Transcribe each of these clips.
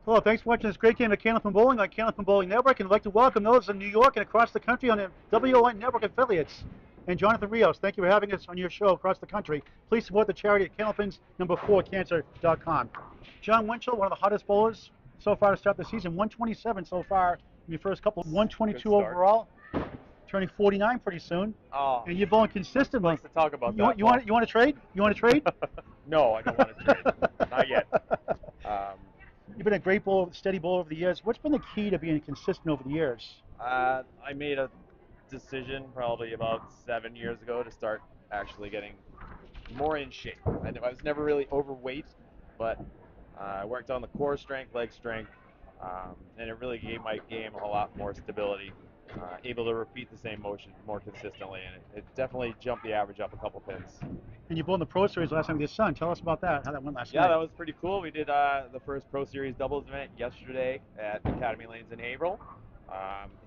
Hello, thanks for watching this great game of Candlepin Bowling on Candlepin Bowling Network, and I'd like to welcome those in New York and across the country on the WON Network affiliates. And Jonathan Rios, thank you for having us on your show across the country. Please support the charity at candlepins4cancer.com. John Winchell, one of the hottest bowlers so far to start the season, 127 so far in your first couple, 122 overall, turning 49 pretty soon. Oh, and you're bowling consistently. Nice to talk about that. You want to trade? You want to trade? No, I don't want to trade. Not yet. You've been a great bowler, steady bowler over the years. What's been the key to being consistent over the years? I made a decision probably about 7 years ago to start actually getting more in shape. I was never really overweight, but I worked on the core strength, leg strength, and it really gave my game a lot more stability. Able to repeat the same motion more consistently, and it definitely jumped the average up a couple pins. And you bowled in the Pro Series last time with your son. Tell us about that, how that went last night. Yeah, that was pretty cool. We did the first Pro Series doubles event yesterday at Academy Lanes in Haverhill.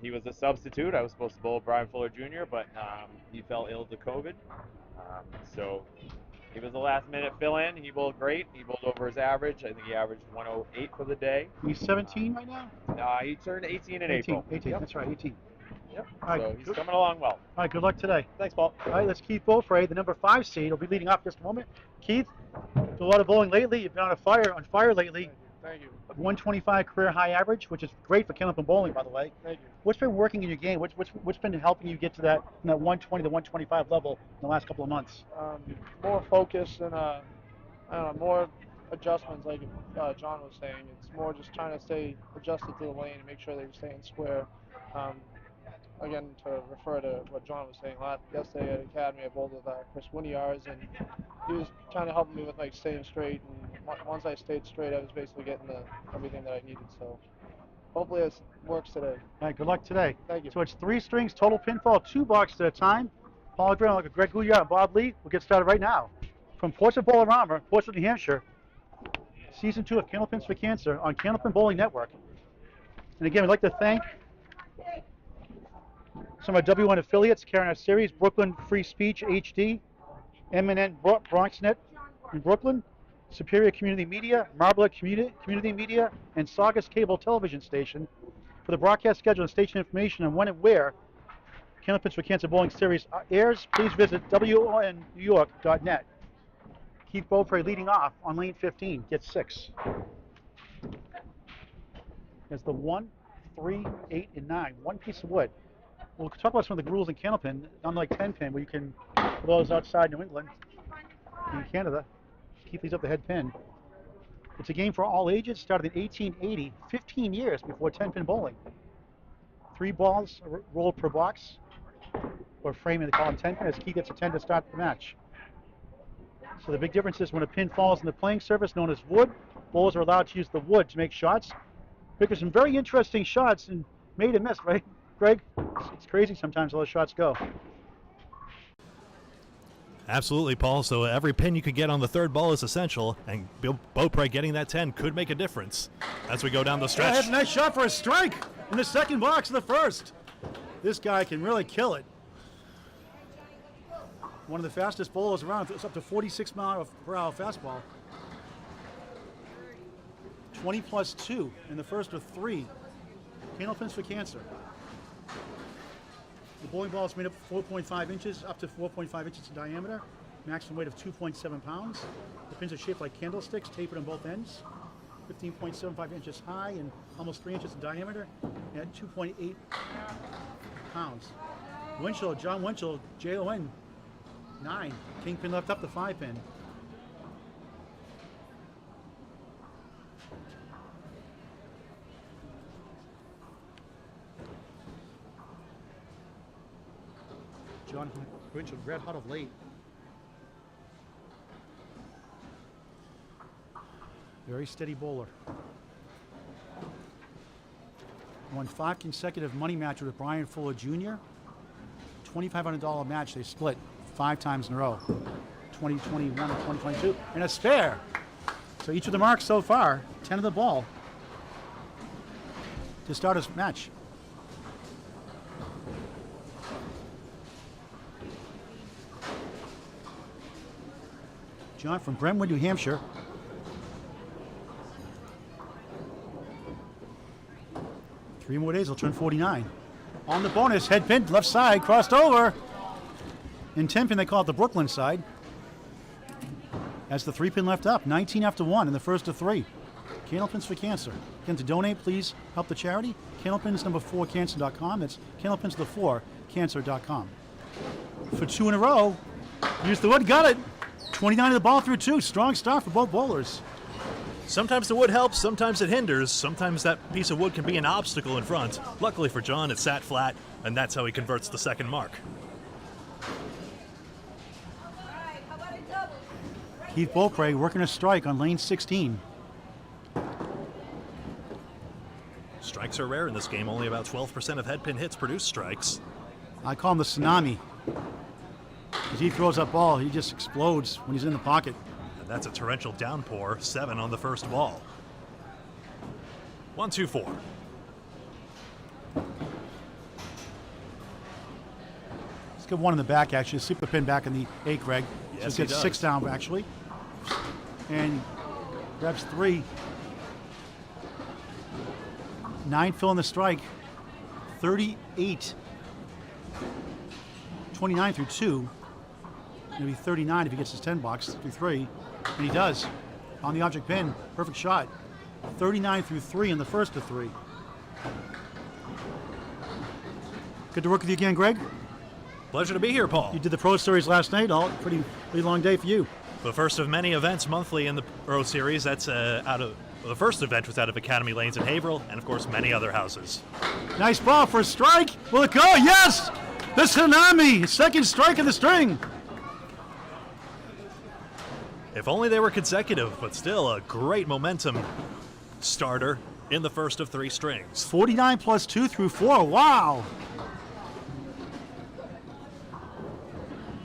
He was a substitute. I was supposed to bowl Brian Fuller Jr., but he fell ill to COVID. So he was the last minute fill-in. He bowled great. He bowled over his average. I think he averaged 108 for the day. He's 17 right now? He turned 18 in April. 18, yep. That's right, 18. Yep. All So right, he's coming along well. All right, good luck today. Thanks, Paul. All right, let's Keith Beaupre, the number 5 seed. He'll be leading off just a moment. Keith, did a lot of bowling lately. You've been on fire lately. Thank you. 125 career high average, which is great for Candlepin bowling, by the way. Thank you. What's been working in your game? What's been helping you get to that 120 to 125 level in the last couple of months? More focus and I don't know, more adjustments, like John was saying. It's more just trying to stay adjusted to the lane and make sure that you're staying square. Again, to refer to what John was saying, yesterday at Academy, I bowled with Chris Winiarz, and he was trying to help me with like staying straight. And once I stayed straight, I was basically getting everything that I needed. So hopefully it works today. All right, good luck today. Thank you. So it's 3 strings, total pinfall, 2 boxes at a time. Paul Graham, like Greg Gouillard, and Bob Lee. We'll get started right now. From Portsmouth, Bowl-o-Rama, Portsmouth, New Hampshire, Season 2 of Candlepins for Cancer on Candlepin Bowling Network. And again, we'd like to thank some of our W1 affiliates carrying our series: Brooklyn Free Speech HD, M&N BronxNet in Brooklyn, Superior Community Media, Marblehead Community Media, and Saugus Cable Television Station. For the broadcast schedule and station information on when and where Candlepins for Cancer Bowling Series airs, please visit wonnewyork.net. Keith Beaupre leading off on lane 15, gets 6. There's the 1, 3, 8, and 9. One piece of wood. We'll talk about some of the rules in Candlepin, unlike 10-pin, where you can, for those outside New England, in Canada, keep these up the head pin. It's a game for all ages, started in 1880, 15 years before 10-pin bowling. 3 balls rolled per box, or frame, they call them 10-pin, as Keith gets a 10 to start the match. So the big difference is when a pin falls in the playing surface, known as wood, bowlers are allowed to use the wood to make shots. Because some very interesting shots, and made and missed, right, Greg? It's crazy sometimes how those shots go. Absolutely, Paul. So every pin you could get on the third ball is essential, and Beaupre getting that 10 could make a difference as we go down the stretch. That's a nice shot for a strike in the second box of the first. This guy can really kill it. One of the fastest bowlers around. It's up to 46 miles per hour fastball. 20 plus 2 in the first of 3. Candlepins for Cancer. The bowling ball is made up of 4.5 inches, up to 4.5 inches in diameter, maximum weight of 2.7 pounds. The pins are shaped like candlesticks, tapered on both ends, 15.75 inches high and almost 3 inches in diameter, at 2.8 pounds. Winchell, John Winchell, JON, 9. Kingpin left up the 5-pin. John Winchell, red hot of late. Very steady bowler. Won 5 consecutive money matches with Brian Fuller Jr. $2,500 match they split 5 times in a row. 2021 and 2022. And a spare. So each of the marks so far, 10 of the ball to start his match. John from Brentwood, New Hampshire. 3 more days, he'll turn 49. On the bonus, head pin, left side, crossed over. In 10 pin, they call it the Brooklyn side. As the 3 pin left up, 19 after 1 in the first of 3. Candlepins for Cancer. Again, to donate, please help the charity. Candlepins number 4 cancer.com. That's candlepins the 4 cancer.com. For 2 in a row, use the wood, got it. 29 of the ball through 2. Strong start for both bowlers. Sometimes the wood helps, sometimes it hinders, sometimes that piece of wood can be an obstacle in front. Luckily for John, it sat flat, and that's how he converts the second mark. Keith Beaupre working a strike on lane 16. Strikes are rare in this game. Only about 12% of head pin hits produce strikes. I call him the tsunami. As he throws that ball, he just explodes when he's in the pocket. And that's a torrential downpour, 7 on the first ball. 1, 2, 4. Let's get one in the back, actually. Slip the pin back in the 8, Greg. Yes, so he gets does. 6 down, actually. And grabs 3. 9 filling the strike. 38. 29 through 2. Maybe 39 if he gets his 10 box through 3. And he does. On the object pin. Perfect shot. 39 through 3 in the first of 3. Good to work with you again, Greg. Pleasure to be here, Paul. You did the Pro Series last night. Pretty long day for you. The first of many events monthly in the Pro Series. That's the first event was out of Academy Lanes in Haverhill, and of course many other houses. Nice ball for a strike. Will it go? Yes! The tsunami. Second strike of the string. If only they were consecutive, but still a great momentum starter in the first of 3 strings. 49 plus 2 through 4. Wow.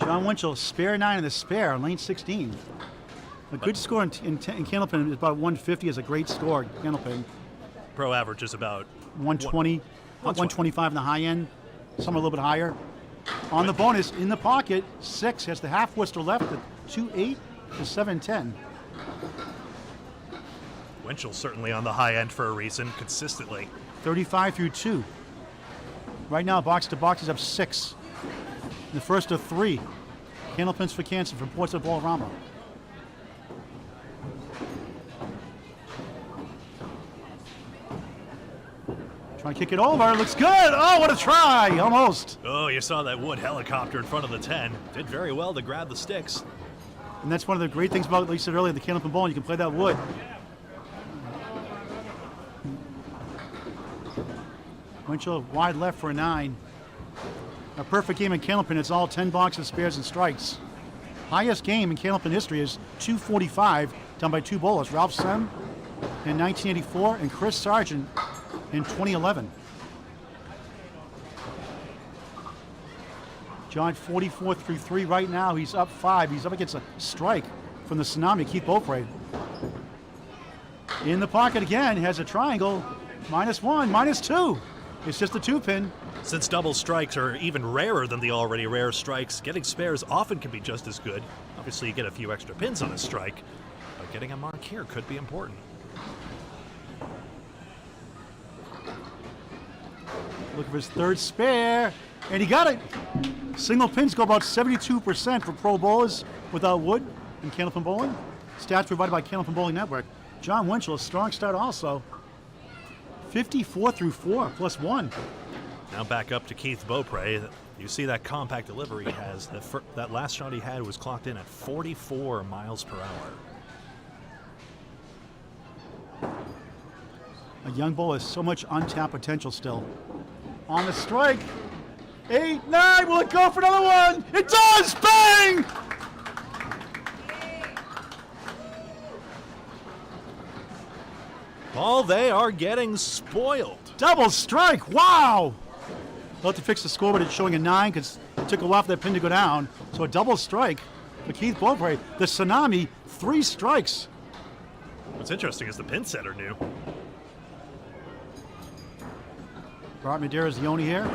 John Winchell, spare 9 in the spare on lane 16. A good score in Candlepin is about 150 is a great score. Candlepin. Pro average is about 120, 125 in the high end. Some are a little bit higher. On the bonus, in the pocket, 6 has the half Worcester left at 2-8 to 7-10. Winchell certainly on the high end for a reason, consistently. 35 through 2. Right now, box to box is up 6. In the first of 3. Candlepins for Cancer from Portsmouth, Bowl-o-Rama. Trying to kick it over. Looks good. Oh, what a try. Almost. Oh, you saw that wood helicopter in front of the 10. Did very well to grab the sticks. And that's one of the great things about, like you said earlier, the Candlepin Bowling. You can play that wood. Winchell wide left for a 9. A perfect game in Candlepin. It's all 10 boxes, spares, and strikes. Highest game in Candlepin history is 245, done by 2 bowlers. Ralph Sem in 1984 and Chris Sargent in 2011. John 44 through 3 right now. He's up 5. He's up against a strike from the tsunami, Keith Beaupre. In the pocket again, has a triangle. -1, -2. It's just a 2-pin. Since double strikes are even rarer than the already rare strikes, getting spares often can be just as good. Obviously, you get a few extra pins on a strike, but getting a mark here could be important. Looking for his 3rd spare, and he got it. Single pins go about 72% for pro bowlers without wood in Candlepin Bowling. Stats provided by Candlepin Bowling Network. John Winchell, a strong start also. 54 through 4, +1. Now back up to Keith Beaupre. You see that compact delivery he has. That last shot he had was clocked in at 44 miles per hour. A young bowler has so much untapped potential still. On the strike. 8, 9, will it go for another one? It does! Bang! Paul, they are getting spoiled. Double strike, wow! They'll have to fix the score, but it's showing a 9 because it took a while for that pin to go down. So a double strike for Keith Beaupre. The tsunami, 3 strikes. What's interesting is the pin setter knew. Bart Madeira's the owner here.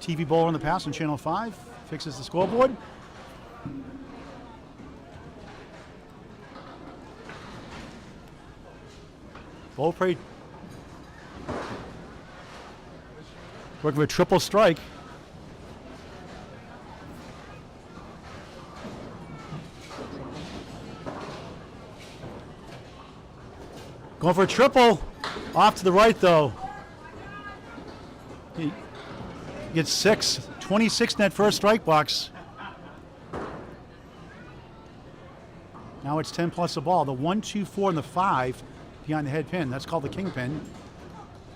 TV bowler in the past on Channel 5. Fixes the scoreboard. Beaupre Working for a triple strike. Going for a triple. Off to the right, though. He gets 6. 26 in that first strike box. Now it's 10 plus the ball. The 1, 2, 4, and the 5 behind the head pin. That's called the kingpin.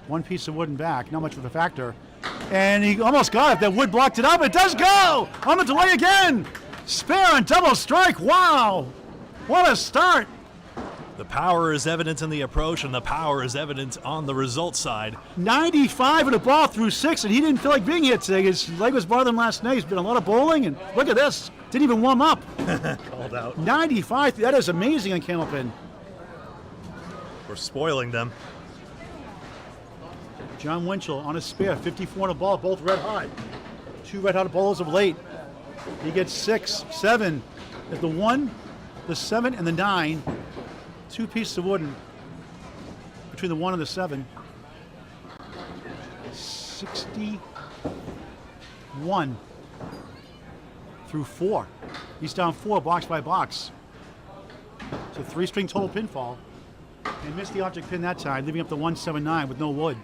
One piece of wood and back. Not much of a factor. And he almost got it. That wood blocked it up. It does go! On the delay again! Spare on double strike. Wow! What a start! The power is evident in the approach, and the power is evident on the result side. 95 and the ball through 6, and he didn't feel like being hit today. His leg was bothering him last night. He's been a lot of bowling, and look at this. Didn't even warm up. Called out. 95, that is amazing on Candlepin. We're spoiling them. John Winchell on a spare, 54 on the ball, both red hot. 2 red hot bowlers of late. He gets 6, 7. At the 1, the 7, and the 9. 2 pieces of wood between the 1 and the 7. 61 through 4. He's down 4 box by box. It's a 3-string total pinfall. And missed the object pin that time, leaving up the 179 with no wood.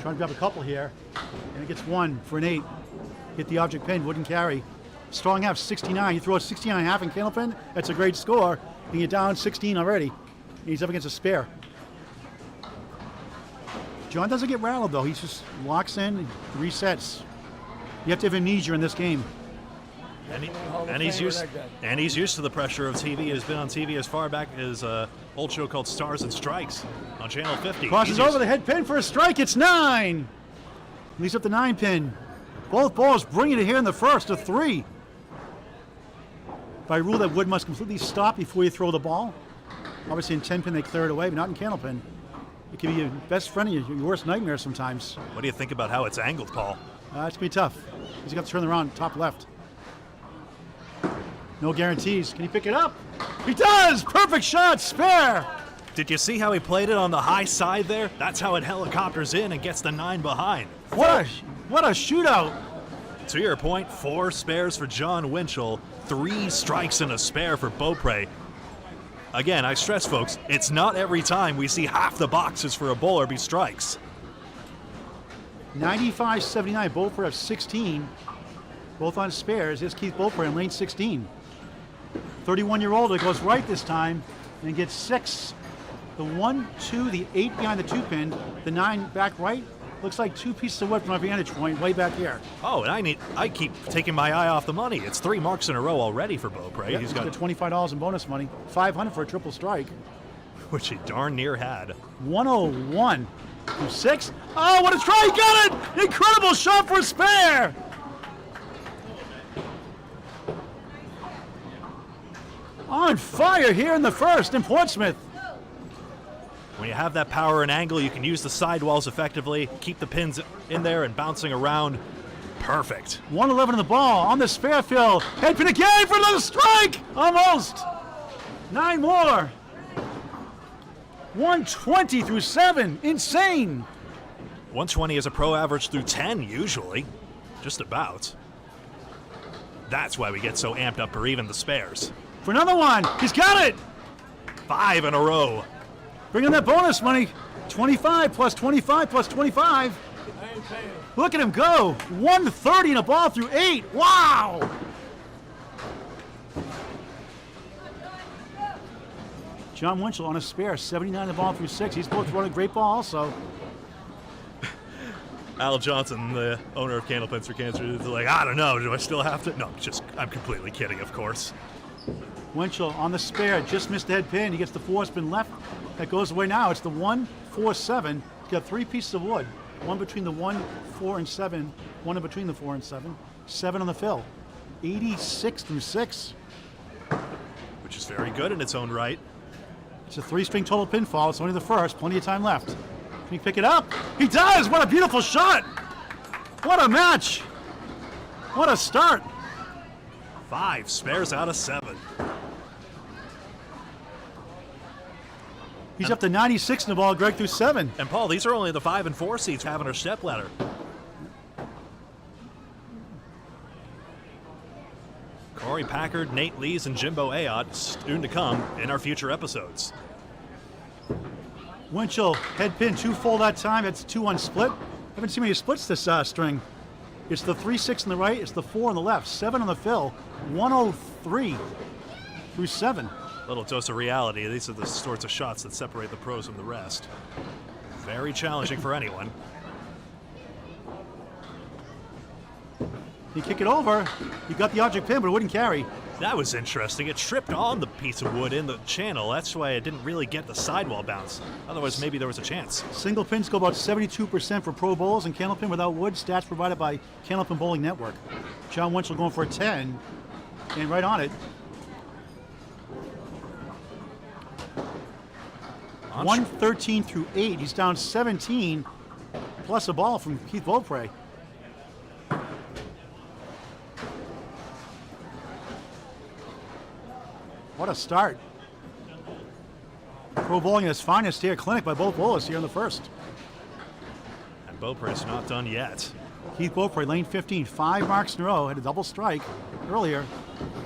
Trying to grab a couple here, and it gets 1 for an 8. Hit the object pin, wouldn't carry. Strong half, 69. You throw a 69 and a half in Candlepin, that's a great score. And you're down 16 already. And he's up against a spare. John doesn't get rattled though. He just locks in and resets. You have to have amnesia in this game. And he's used to the pressure of TV. He's been on TV as far back as an old show called Stars and Strikes on Channel 50. Crosses over the head pin for a strike. It's 9. Leaves up the 9 pin. Both balls bringing it here in the first, a 3. By rule, that wood must completely stop before you throw the ball. Obviously in 10 pin they clear it away, but not in Candlepin. It can be your best friend and your worst nightmare sometimes. What do you think about how it's angled, Paul? It's going to be tough. He's got to turn around top left. No guarantees. Can he pick it up? He does! Perfect shot, spare! Did you see how he played it on the high side there? That's how it helicopters in and gets the 9 behind. What a shootout! To your point, 4 spares for John Winchell, 3 strikes and a spare for Beaupre. Again, I stress, folks, it's not every time we see half the boxes for a bowler be strikes. 95-79, Beaupre have 16. Both on spares. Here's Keith Beaupre in lane 16. 31-year-old, it goes right this time and gets 6. The 1, 2, the 8 behind the 2 pin, the 9 back right. Looks like 2 pieces of wood from my vantage point way back here. Oh, and I keep taking my eye off the money. It's 3 marks in a row already for Beaupre. Yep, he's got $25 in bonus money, $500 for a triple strike. Which he darn near had. 101 through 6. Oh, what a try! He got it! Incredible shot for a spare! On fire here in the first in Portsmouth. When you have that power and angle, you can use the sidewalls effectively, keep the pins in there and bouncing around. Perfect. 111 in the ball on the spare fill. Head pin again for another strike! Almost. 9 more. 120 through 7. Insane. 120 is a pro average through 10 usually. Just about. That's why we get so amped up for even the spares. For another one. He's got it. 5 in a row. Bring in that bonus money. 25 plus 25 plus 25. Look at him go. 130 in a ball through 8. Wow. John Winchell on a spare. 79 in the ball through 6. He's both running a great ball also. Al Johnson, the owner of Candlepins for Cancer, is like, I don't know. Do I still have to? No, I'm completely kidding, of course. Winchell on the spare, just missed the head pin. He gets the 4 spin left. That goes away now. It's the 1, 4, 7. He's got 3 pieces of wood. 1 between the 1, 4, and 7. 1 in between the 4 and 7. 7 on the fill. 86 through 6. Which is very good in its own right. It's a 3-string total pinfall. It's only the first. Plenty of time left. Can he pick it up? He does! What a beautiful shot! What a match! What a start! 5 spares out of 7. He's up to 96 in the ball, Greg, through 7. And Paul, these are only the 5 and 4 seeds having our stepladder. Korey, Packard, Nate Lees, and Jimbo Ayotte soon to come in our future episodes. Winchell, head pin, 2 full that time. It's 2 on split. Haven't seen many splits this string. It's the 3-6 on the right, it's the 4 on the left, 7 on the fill, 103 through 7. Little dose of reality. These are the sorts of shots that separate the pros from the rest. Very challenging for anyone. You kick it over, you got the object pin, but it wouldn't carry. That was interesting. It tripped on the piece of wood in the channel. That's why it didn't really get the sidewall bounce. Otherwise, maybe there was a chance. Single pins go about 72% for pro bowls, and Candlepin without wood, stats provided by Candlepin Bowling Network. John Winchell going for a 10, and right on it. 113 through 8. He's down 17, plus a ball from Keith Beaupre. What a start. Pro bowling at its finest here, clinic by both bowlers here in the first. And Beaupre's not done yet. Keith Beaupre, lane 15, 5 marks in a row, had a double strike earlier.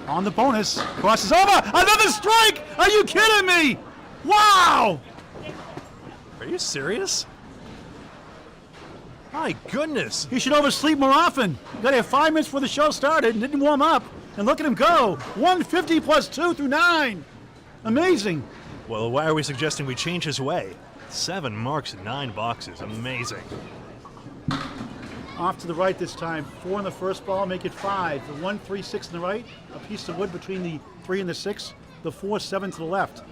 On the bonus, crosses over, another strike! Are you kidding me? Wow! Are you serious? My goodness. He should oversleep more often. You got here 5 minutes before the show started and didn't warm up. And look at him go. 150 plus 2 through 9. Amazing. Well, why are we suggesting we change his way? 7 marks in 9 boxes. Amazing. Off to the right this time. 4 in the first ball, make it 5. The 1, 3, 6 in the right. A piece of wood between the 3 and the 6. The 4, 7 to the left.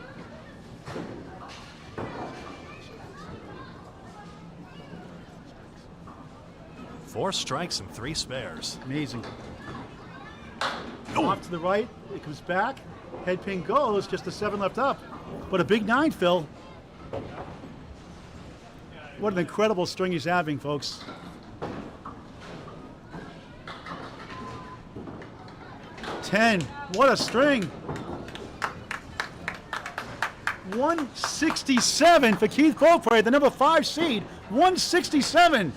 Four strikes and 3 spares. Amazing. Off to the right, it comes back. Head pin goes, just the 7 left up. But a big 9, Phil. What an incredible string he's having, folks. $10. What a string. 167 for Keith Beaupre, the number 5 seed. 167.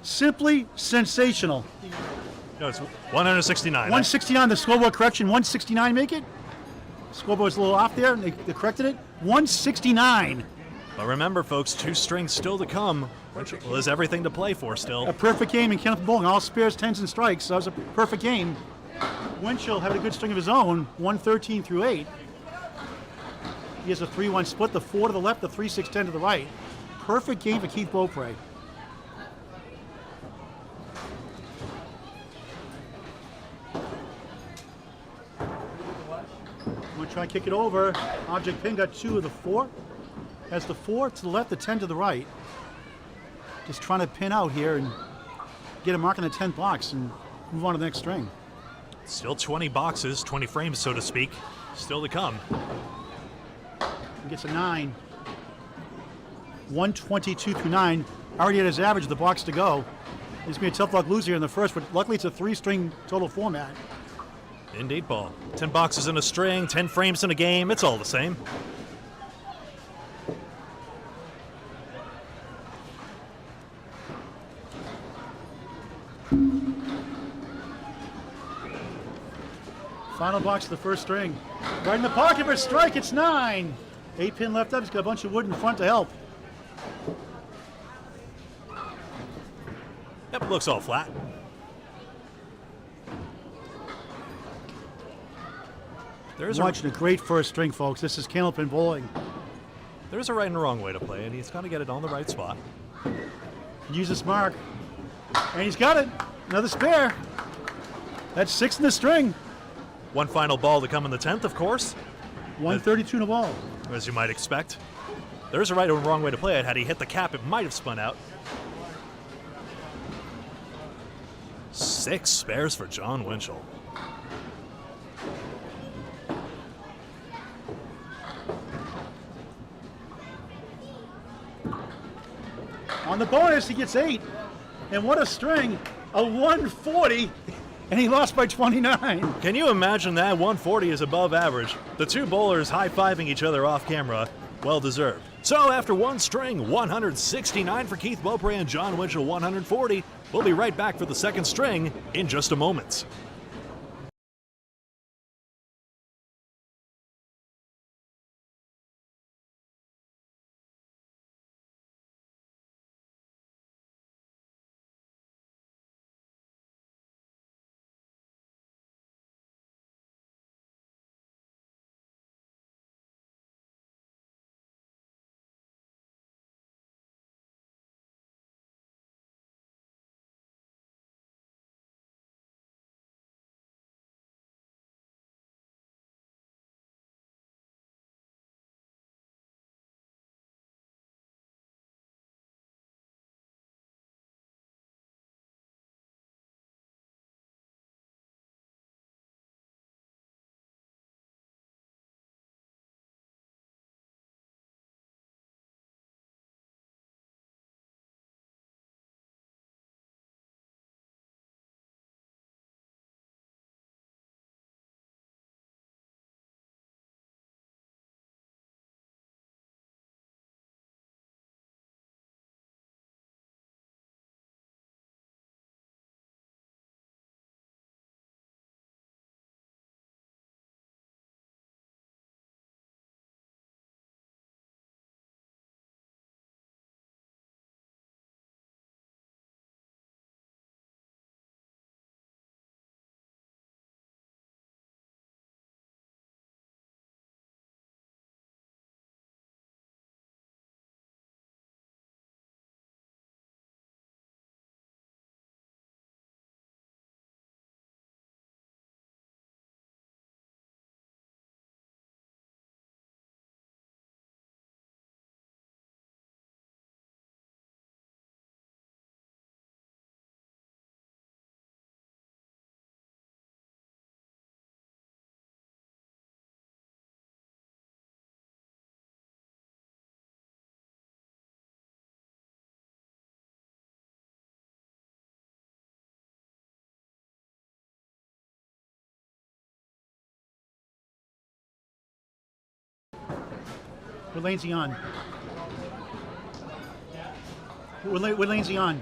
Simply sensational. No, it's 169. 169, the scoreboard correction, 169 make it? Scoreboard's a little off there, and they corrected it. 169. But remember, folks, 2 strings still to come. Winchell has everything to play for still. A perfect game in Candlepin Bowling, all spares, 10s, and strikes. So that was a perfect game. Winchell had a good string of his own, 113 through 8. He has a 3-1 split, the 4 to the left, the 3, 6, 10 to the right. Perfect game for Keith Beaupre. We'll try and kick it over. Object pin got 2 of the 4. Has the 4 to the left, the 10 to the right. Just trying to pin out here and get a mark in the 10th box and move on to the next string. Still 20 boxes, 20 frames, so to speak. Still to come. He gets a 9. 122 through 9. Already at his average, the box to go. He's going to be a tough luck loser here in the first, but luckily it's a 3-string total format. Indeed, Paul. 10 boxes in a string, 10 frames in a game. It's all the same. Final box of the first string. Right in the pocket for a strike, it's 9. 8 pin left up, he's got a bunch of wood in front to help. Yep, looks all flat. Watching a great first string, folks. This is Candlepin Bowling. There's a right and a wrong way to play it. He's got to get it on the right spot. Use this mark. And he's got it. Another spare. That's 6 in the string. One final ball to come in the 10th, of course. 132 in the ball. As you might expect. There's a right and a wrong way to play it. Had he hit the cap, it might have spun out. 6 spares for John Winchell. On the bonus, he gets 8. And what a string. A 140 And he lost by 29. Can you imagine that? 140 is above average. The two bowlers high-fiving each other off camera. Well deserved. So after one string, 169 for Keith Beaupre and John Winchell 140. We'll be right back for the second string in just a moment. What lane's he on? What lane's he on?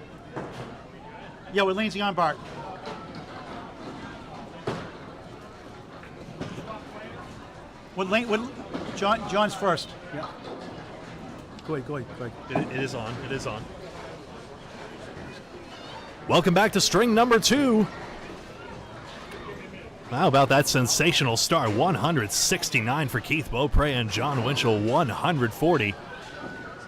Yeah, what lane's he on, Bart? What lane? What? John's first. Yeah. Go ahead. It is on. It is on. Welcome back to string number 2. How about that sensational start? 169 for Keith Beaupre and John Winchell 140.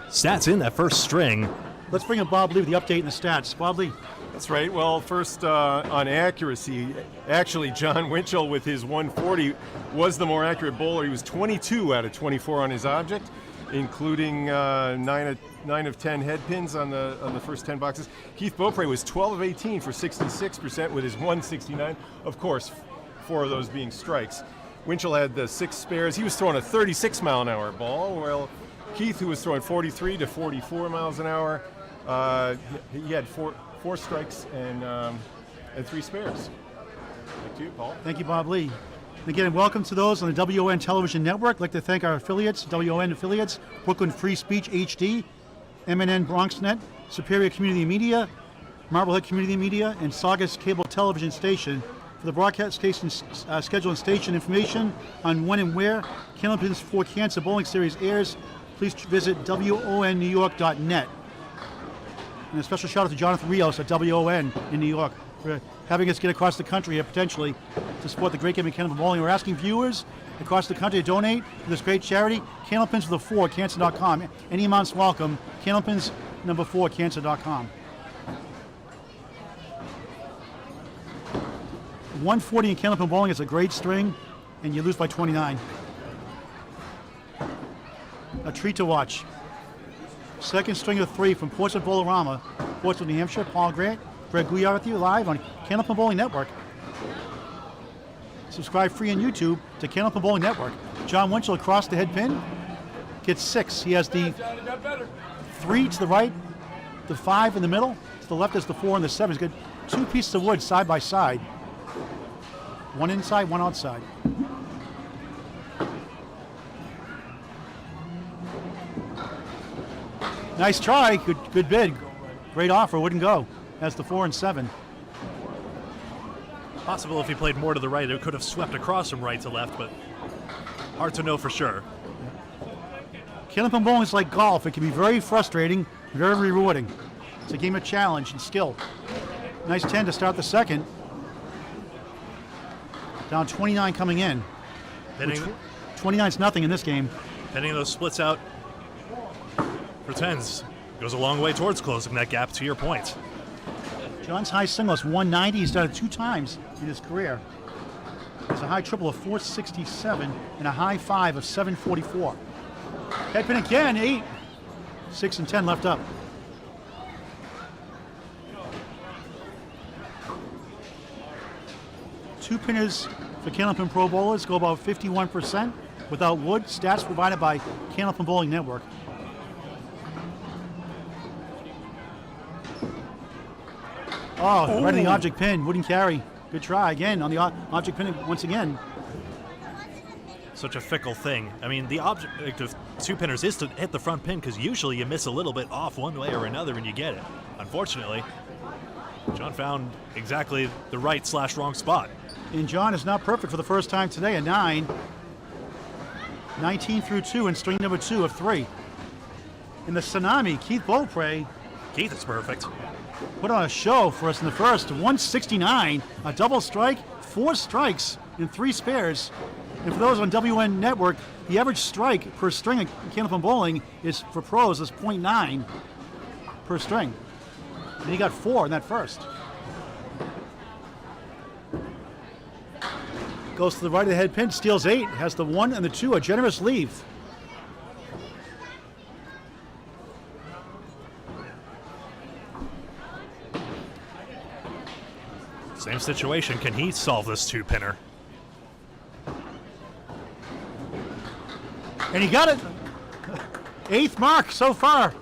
Stats in that first string. Let's bring in Bob Lee with the update in the stats. Bob Lee. That's right. Well, first on accuracy, actually John Winchell with his 140 was the more accurate bowler. He was 22 out of 24 on his object, including 9 of 10 head pins on the first 10 boxes. Keith Beaupre was 12 of 18 for 66% with his 169. Of course, 4 of those being strikes. Winchell had the 6 spares. He was throwing a 36-mile-an-hour ball, while Keith, who was throwing 43 to 44 miles an hour, he had four strikes and 3 spares. Thank you, Paul. Thank you, Bob Lee. And again, welcome to those on the WON Television Network. I'd like to thank our affiliates, WON affiliates, Brooklyn Free Speech HD, MNN BronxNet, Superior Community Media, Marblehead Community Media, and Saugus Cable Television Station. For the broadcast station schedule and station information on when and where Candlepins 4 Cancer Bowling Series airs, please visit wonnewyork.net. And a special shout out to Jonathan Rios at WON in New York for having us get across the country here potentially to support the great game of Candlepin bowling. We're asking viewers across the country to donate to this great charity. Candlepins with a 4, cancer.com. Any amounts welcome. Candlepins number 4, cancer.com. 140 in Candlepin bowling is a great string, and you lose by 29. A treat to watch. Second string of 3 from Portsmouth Bowl-o-Rama, Portsmouth, New Hampshire. Paul Grant, Greg Gouillard with you live on Candlepin Bowling Network. Subscribe free on YouTube to Candlepin Bowling Network. John Winchell across the head pin gets 6. He has the 3 to the right, the 5 in the middle. To the left is the 4 and the 7. He's got 2 pieces of wood side by side. One inside, one outside. Nice try, good bid. Great offer, wouldn't go. That's the 4 and 7. Possible if he played more to the right, it could have swept across from right to left, but hard to know for sure. Candlepin bowling is like golf. It can be very frustrating, very rewarding. It's a game of challenge and skill. Nice 10 to start the second. Down 29 coming in. 29's nothing in this game. Pending those splits out for tens goes a long way towards closing that gap, to your point. John's high single is 190. He's done it 2 times in his career. There's a high triple of 467 and a high 5 of 744. Headpin again, 8. 6 and 10 left up. Two pinners for Candlepin Pro Bowlers go about 51% without wood. Stats provided by Candlepin Bowling Network. Oh, right in the object pin, wouldn't carry. Good try again on the object pin once again. Such a fickle thing. I mean, the object of two pinners is to hit the front pin because usually you miss a little bit off one way or another and you get it. Unfortunately, John found exactly the right/wrong spot. And John is not perfect for the first time today, a 9. 19 through 2 and string number 2 of 3. In the tsunami, Keith Beaupre. Keith is perfect. Put on a show for us in the first. 169, a double strike, 4 strikes in 3 spares. And for those on WN Network, the average strike per string in Candlepin Bowling is for pros is 0.9 per string. And he got 4 in that first. Goes to the right of the head pin, steals 8, has the 1 and the 2, a generous leave. Same situation. Can he solve this two-pinner? And he got it. 8th mark so far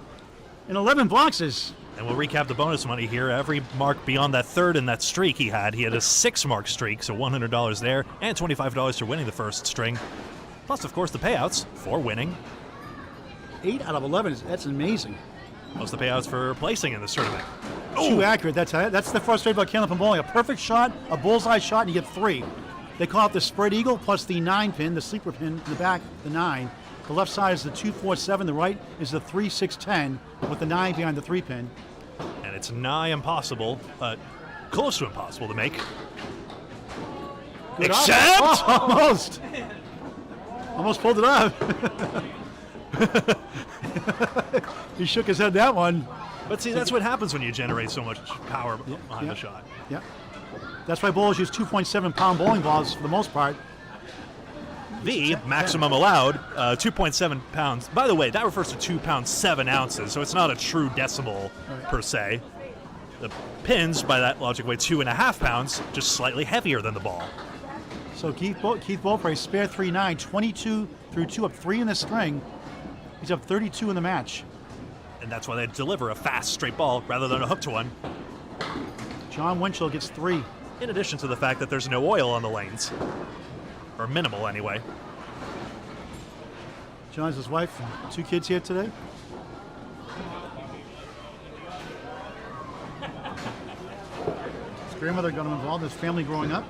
in 11 boxes. And we'll recap the bonus money here. Every mark beyond that third and that streak he had a 6-mark streak, so $100 there, and $25 for winning the first string. Plus, of course, the payouts for winning. 8 out of 11, that's amazing. Plus the payouts for placing in this tournament. Too accurate. That's the frustrating about Candlepin Bowling. A perfect shot, a bullseye shot, and you get 3. They call it the spread eagle plus the 9 pin, the sleeper pin in the back, the 9. The left side is the 2-4-7. The right is the 3-6-10 with the 9 behind the 3 pin. And it's nigh impossible, close to impossible to make. Good Except! Oh, almost pulled it off. He shook his head that one. But see, that's what happens when you generate so much power behind the shot. Yeah. That's why bowlers use 2.7-pound bowling balls for the most part. The maximum allowed, 2.7 pounds. By the way, that refers to 2 pounds 7 ounces, so it's not a true decimal per se. The pins, by that logic, weigh 2.5 pounds, just slightly heavier than the ball. So Keith Beaupre, spare 3-9, 22 through 2, up 3 in the string. He's up 32 in the match. And that's why they deliver a fast, straight ball rather than a hooked one. John Winchell gets 3. In addition to the fact that there's no oil on the lanes. Or minimal, anyway. John's his wife and 2 kids here today. His grandmother got him involved in his family growing up.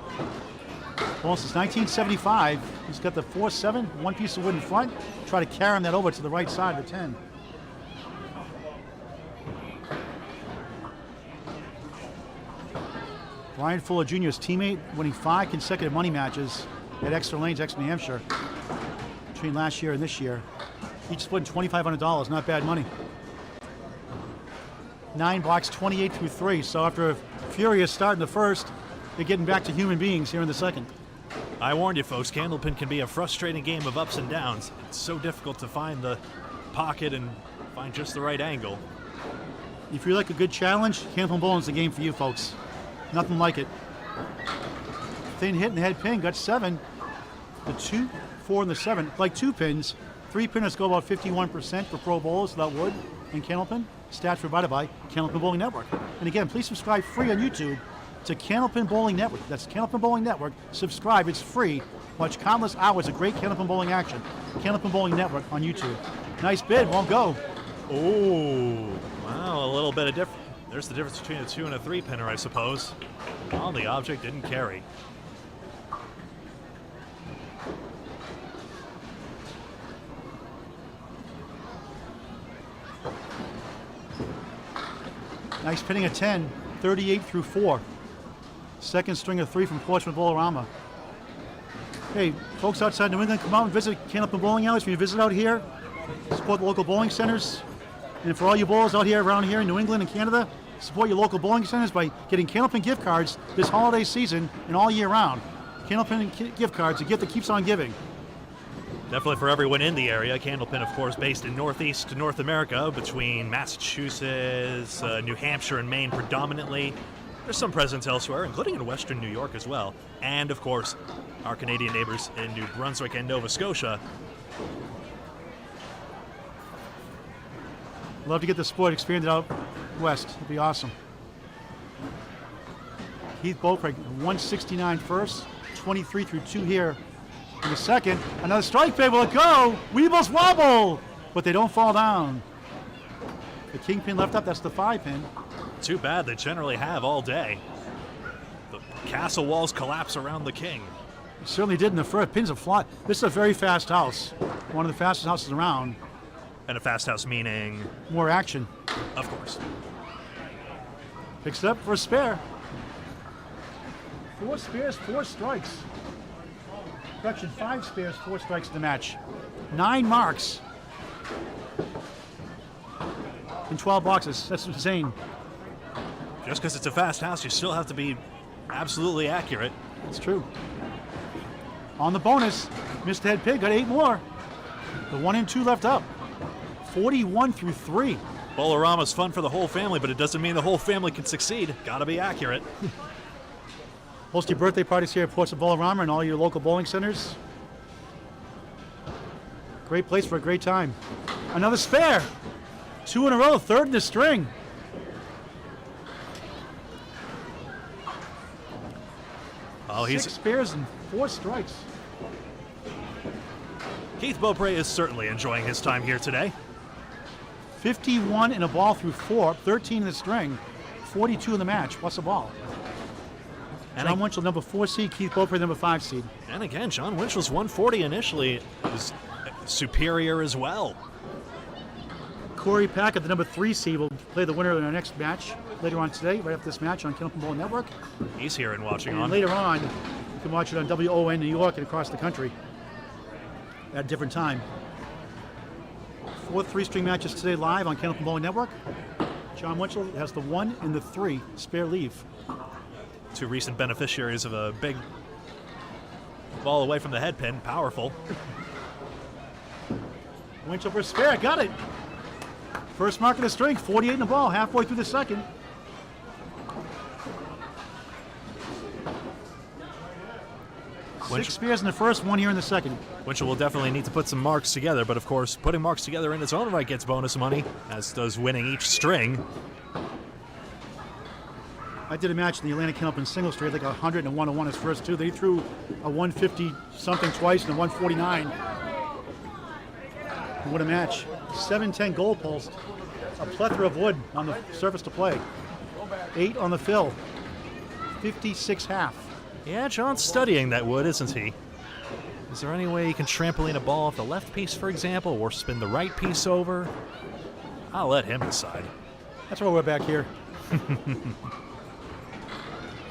Well, since 1975, he's got the 4-7, 1 piece of wood in front. Try to carry that over to the right side of the 10. Brian Fuller Jr.'s teammate, winning 5 consecutive money matches at Exeter Lanes, Exeter, New Hampshire, between last year and this year. Each split $2,500, not bad money. 9 blocks, 28 through 3. So after a furious start in the first, they're getting back to human beings here in the second. I warned you folks, Candlepin can be a frustrating game of ups and downs. It's so difficult to find the pocket and find just the right angle. If you like a good challenge, Candlepin Bowling is the game for you folks. Nothing like it. Thin hit and head pin, got 7. The 2, 4, and the 7. Like 2 pins, 3 pinners go about 51% for pro bowlers without wood and Candlepin. Stats provided by Candlepin Bowling Network. And again, please subscribe free on YouTube to Candlepin Bowling Network. That's Candlepin Bowling Network. Subscribe. It's free. Watch countless hours of great Candlepin bowling action. Candlepin Bowling Network on YouTube. Nice bid. Won't go. Oh, wow, a little bit of difference. There's the difference between a 2 and a 3 pinner, I suppose. Well, the object didn't carry. Nice pinning a 10, 38 through 4. Second string of 3 from Portsmouth Bowl-o-Rama. Hey, folks outside New England, come out and visit Candlepin Bowling Alleys. When you visit out here, support the local bowling centers. And for all you bowlers out here, around here in New England and Canada, support your local bowling centers by getting Candlepin gift cards this holiday season and all year round. Candlepin gift cards, a gift that keeps on giving. Definitely for everyone in the area. Candlepin, of course, based in Northeast North America between Massachusetts, New Hampshire, and Maine predominantly. There's some presence elsewhere, including in Western New York as well. And, of course, our Canadian neighbors in New Brunswick and Nova Scotia. Love to get the sport expanded out west. It'd be awesome. Keith Beaupre, 169 first, 23 through 2 here in the second. Another strike play, will it go? Weebles wobble, but they don't fall down. The king pin left up, that's the 5 pin. Too bad, they generally have all day. The castle walls collapse around the king. It certainly did in the first. Pins are flat. This is a very fast house. One of the fastest houses around. And a fast house meaning? More action. Of course. Picks it up for a spare. 4 spares, 4 strikes. Correction, 5 spares, 4 strikes in the match. 9 marks in 12 boxes. That's insane. Just because it's a fast house, you still have to be absolutely accurate. It's true. On the bonus, Mr. Head Pig got 8 more. The 1 and 2 left up. 41 through 3. Bowl-o-Rama's fun for the whole family, but it doesn't mean the whole family can succeed. Gotta be accurate. Host your birthday parties here at Portsmouth Bowl-o-Rama and all your local bowling centers. Great place for a great time. Another spare. 2 in a row, 3rd in the string. Oh, 6 spares and 4 strikes. Keith Beaupre is certainly enjoying his time here today. 51 in a ball through 4, 13 in the string, 42 in the match, plus a ball. And John Winchell, number 4 seed, Keith Beaupre, number 5 seed. And again, John Winchell's 140 initially is superior as well. Korey Packard, the number 3 seed, will play the winner in our next match later on today, right after this match on Candlepin Bowling Network. He's here and watching And on. later on, you can watch it on WON New York and across the country at a different time. 4 3-string matches today live on Candlepin Bowling Network. John Winchell has the 1 and the 3 spare leave. 2 recent beneficiaries of a big ball away from the head pin. Powerful. Winchell for spare, got it. First mark of the string, 48 in the ball, halfway through the second. Winchell. 6 spares in the first, 1 here in the second. Winchell will definitely need to put some marks together, but of course, putting marks together in its own right gets bonus money, as does winning each string. I did a match in the Atlantic Candlepin singles straight, like 101 and 1 his first 2. They threw a 150 something twice and a 149. And what a match. 710 goal post. A plethora of wood on the surface to play. 8 on the fill. 56 half. Yeah, John's studying that wood, isn't he? Is there any way he can trampoline a ball off the left piece, for example, or spin the right piece over? I'll let him decide. That's why we're back here.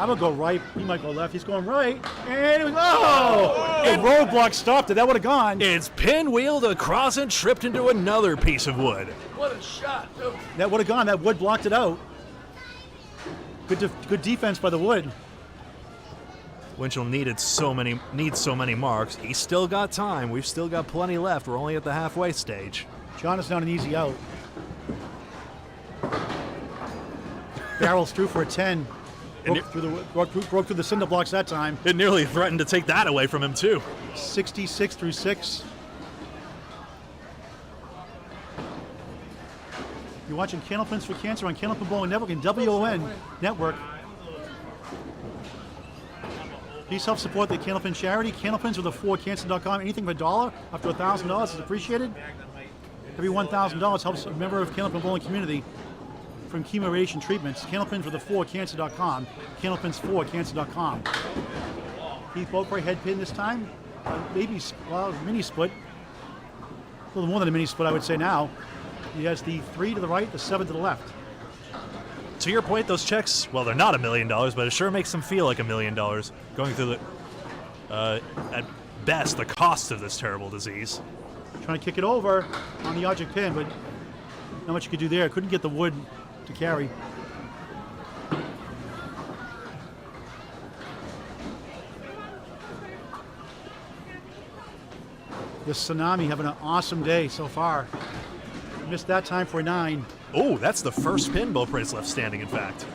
I'm going to go right. He might go left. He's going right. And it was, oh! The roadblock stopped it. That would have gone. It's pinwheeled across and tripped into another piece of wood. What a shot, too. That would have gone. That wood blocked it out. Good defense by the wood. Winchell needs so many marks. He's still got time. We've still got plenty left. We're only at the halfway stage. John is not an easy out. Barrels through for a 10. Broke through the cinder blocks that time. It nearly threatened to take that away from him, too. 66 through 6. You're watching Candlepins for Cancer on Candlepin Bowling Network and WON Network. Please help support the Candlepin charity. Candlepins with a 4cancer.com. Anything for $1 up to $1,000 is appreciated. Every $1,000 helps a member of Candlepin bowling community from chemo radiation treatments. Candlepins with a 4cancer.com. Candlepins4cancer.com. Keith Beaupre head pin this time. Maybe mini split. A little more than a mini split, I would say now. He has the 3 to the right, the 7 to the left. To your point, those checks, well, they're not $1 million, but it sure makes them feel like $1 million going through the, at best, the cost of this terrible disease. Trying to kick it over on the object pin, but not much you could do there. Couldn't get the wood to carry. This Tsunami having an awesome day so far. Missed that time for a 9. Oh, that's the first pin Beaupre's left standing, in fact.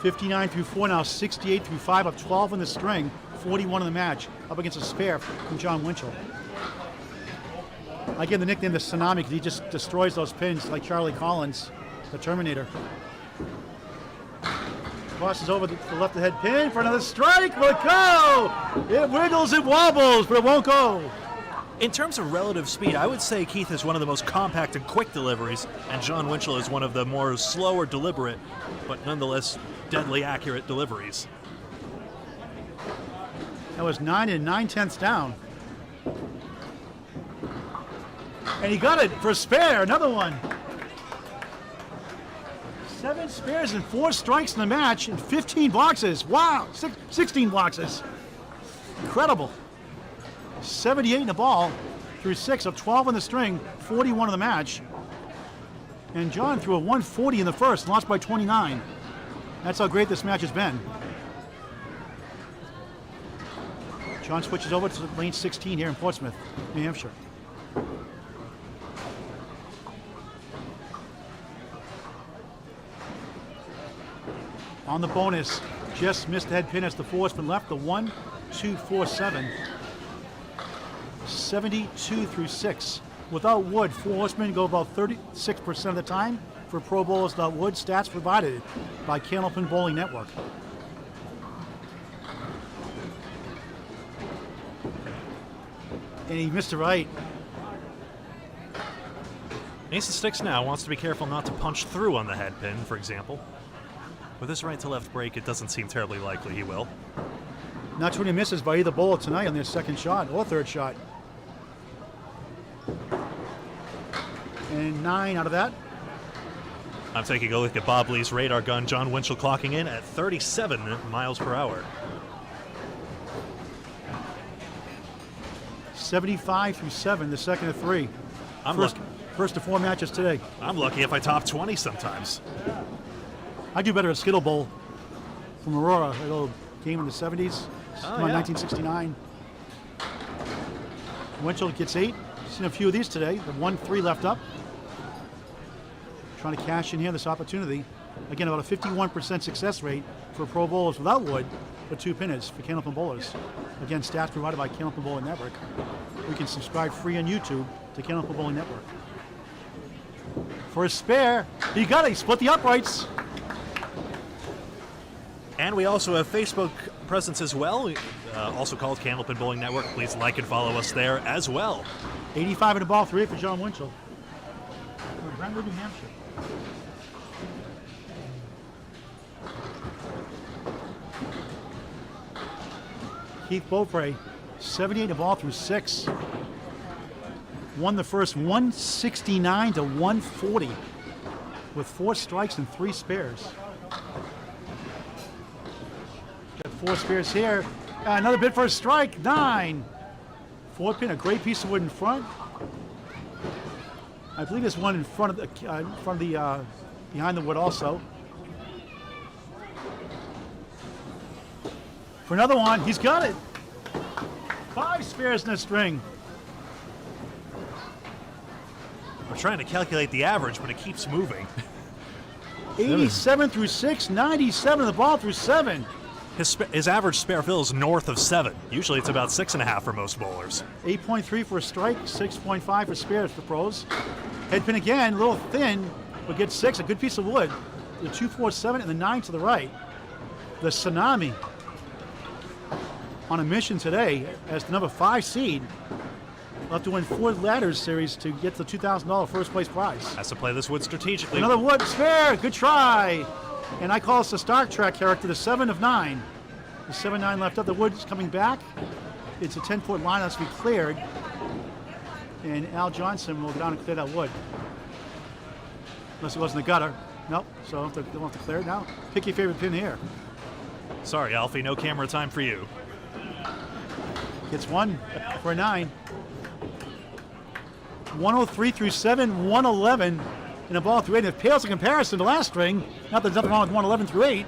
59 through 4 now, 68 through 5, up 12 in the string, 41 in the match, up against a spare from John Winchell. I give the nickname the Tsunami because he just destroys those pins like Charlie Collins, the Terminator. Crosses over the left head pin for another strike. Will it go? It wiggles, it wobbles, but it won't go. In terms of relative speed, I would say Keith is one of the most compact and quick deliveries, and John Winchell is one of the more slower, deliberate, but nonetheless deadly accurate deliveries. That was 9 9/10 down. And he got it for a spare, another one. 7 spares and 4 strikes in the match and 15 boxes. Wow, 16 boxes. Incredible. 78 in the ball through 6 of 12 in the string, 41 in the match. And John threw a 140 in the first, lost by 29. That's how great this match has been. John switches over to lane 16 here in Portsmouth, New Hampshire. On the bonus, just missed the head pin as the 4's been left. The 1, 2, 4, 7. 72 through 6. Without wood, 4 horsemen go about 36% of the time. For pro bowlers without wood, stats provided by Candlepin Bowling Network. And he missed it right. Ace of Sticks now wants to be careful not to punch through on the head pin, for example. With this right to left break, it doesn't seem terribly likely he will. Not too many misses by either bowler tonight on their second shot or third shot. And 9 out of that. I'm taking a look at Bob Lee's radar gun. John Winchell clocking in at 37 miles per hour. 75 through 7, the second of 3. First of 4 matches today. I'm lucky if I top 20 sometimes. I do better at Skittle Bowl from Aurora, a little game in the 70s. Oh, Come on, yeah. 1969. Winchell gets 8. Seen a few of these today. The 1-3 left up. Trying to cash in here this opportunity. Again, about a 51% success rate for pro bowlers without wood, but 2 pinners for Candlepin bowlers. Again, stats provided by Candlepin Bowling Network. We can subscribe free on YouTube to Candlepin Bowling Network. For a spare, he got it. He split the uprights. And we also have Facebook presence as well, also called Candlepin Bowling Network. Please like and follow us there as well. 85 in the ball, 3 for John Winchell. Brentwood, New Hampshire. Keith Beaupre, 78 in the ball through 6. Won the first 169 to 140 with 4 strikes and 3 spares. Got 4 spares here. Another bid for a strike, 9. 4 pin, a great piece of wood in front. I believe there's one in front of the, behind the wood also. For another one, he's got it. 5 spares in a string. I'm trying to calculate the average, but it keeps moving. 87 through 6, 97 in the ball through 7. His average spare fill is north of 7. Usually it's about 6.5 for most bowlers. 8.3 for a strike, 6.5 for spares for pros. Head pin again, a little thin, but gets 6, a good piece of wood. The 2, 4, 7, and the 9 to the right. the Tsunami on a mission today as the number 5 seed. We'll have to win 4 ladders series to get the $2,000 first place prize. Has to play this wood strategically. Another wood spare. Good try. And I call this the Star Trek character, the 7 of 9. The 7-9 left up. The wood's coming back. It's a 10-foot line that's to be cleared. And Al Johnson will go down and clear that wood. Unless it was in the gutter. Nope. So they don't have to clear it now. Pick your favorite pin here. Sorry, Alfie, no camera time for you. Gets 1 for a 9. 103 through 7, 111 in a ball through 8. And it pales in comparison to last string. Not that there's nothing wrong with 111 through 8.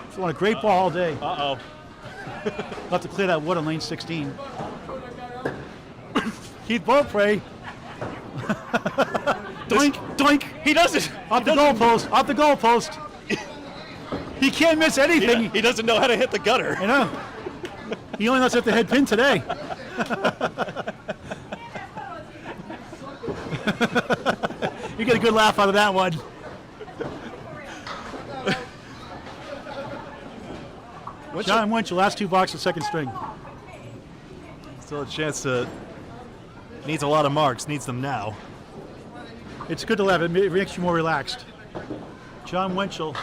It's a great ball all day. Uh-oh. We'll have to clear that wood on lane 16. Keith Beaupre. Doink, doink. He does it. Off the goalpost. Off the goalpost. He can't miss anything. He doesn't know how to hit the gutter. I know. He only knows at the head pin today. You get a good laugh out of that one. John Winchell, last 2 boxes, second string. Still a chance to. Needs a lot of marks. Needs them now. It's good to laugh. It makes you more relaxed. John Winchell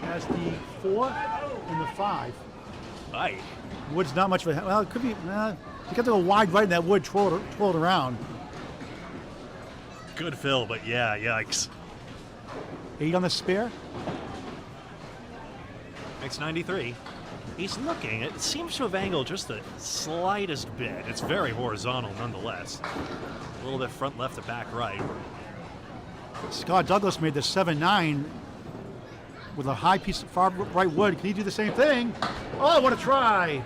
has the 4 and the 5. Aye. Wood's not much of a. Well, it could be. You got to go wide right, and that wood twirled around. Good fill, but yeah, yikes. 8 on the spare. Makes 93. He's looking. It seems to have angled just the slightest bit. It's very horizontal nonetheless. A little bit front left to back right. Scott Douglas made the 7-9 with a high piece of far right wood. Can he do the same thing? Oh, I want to try.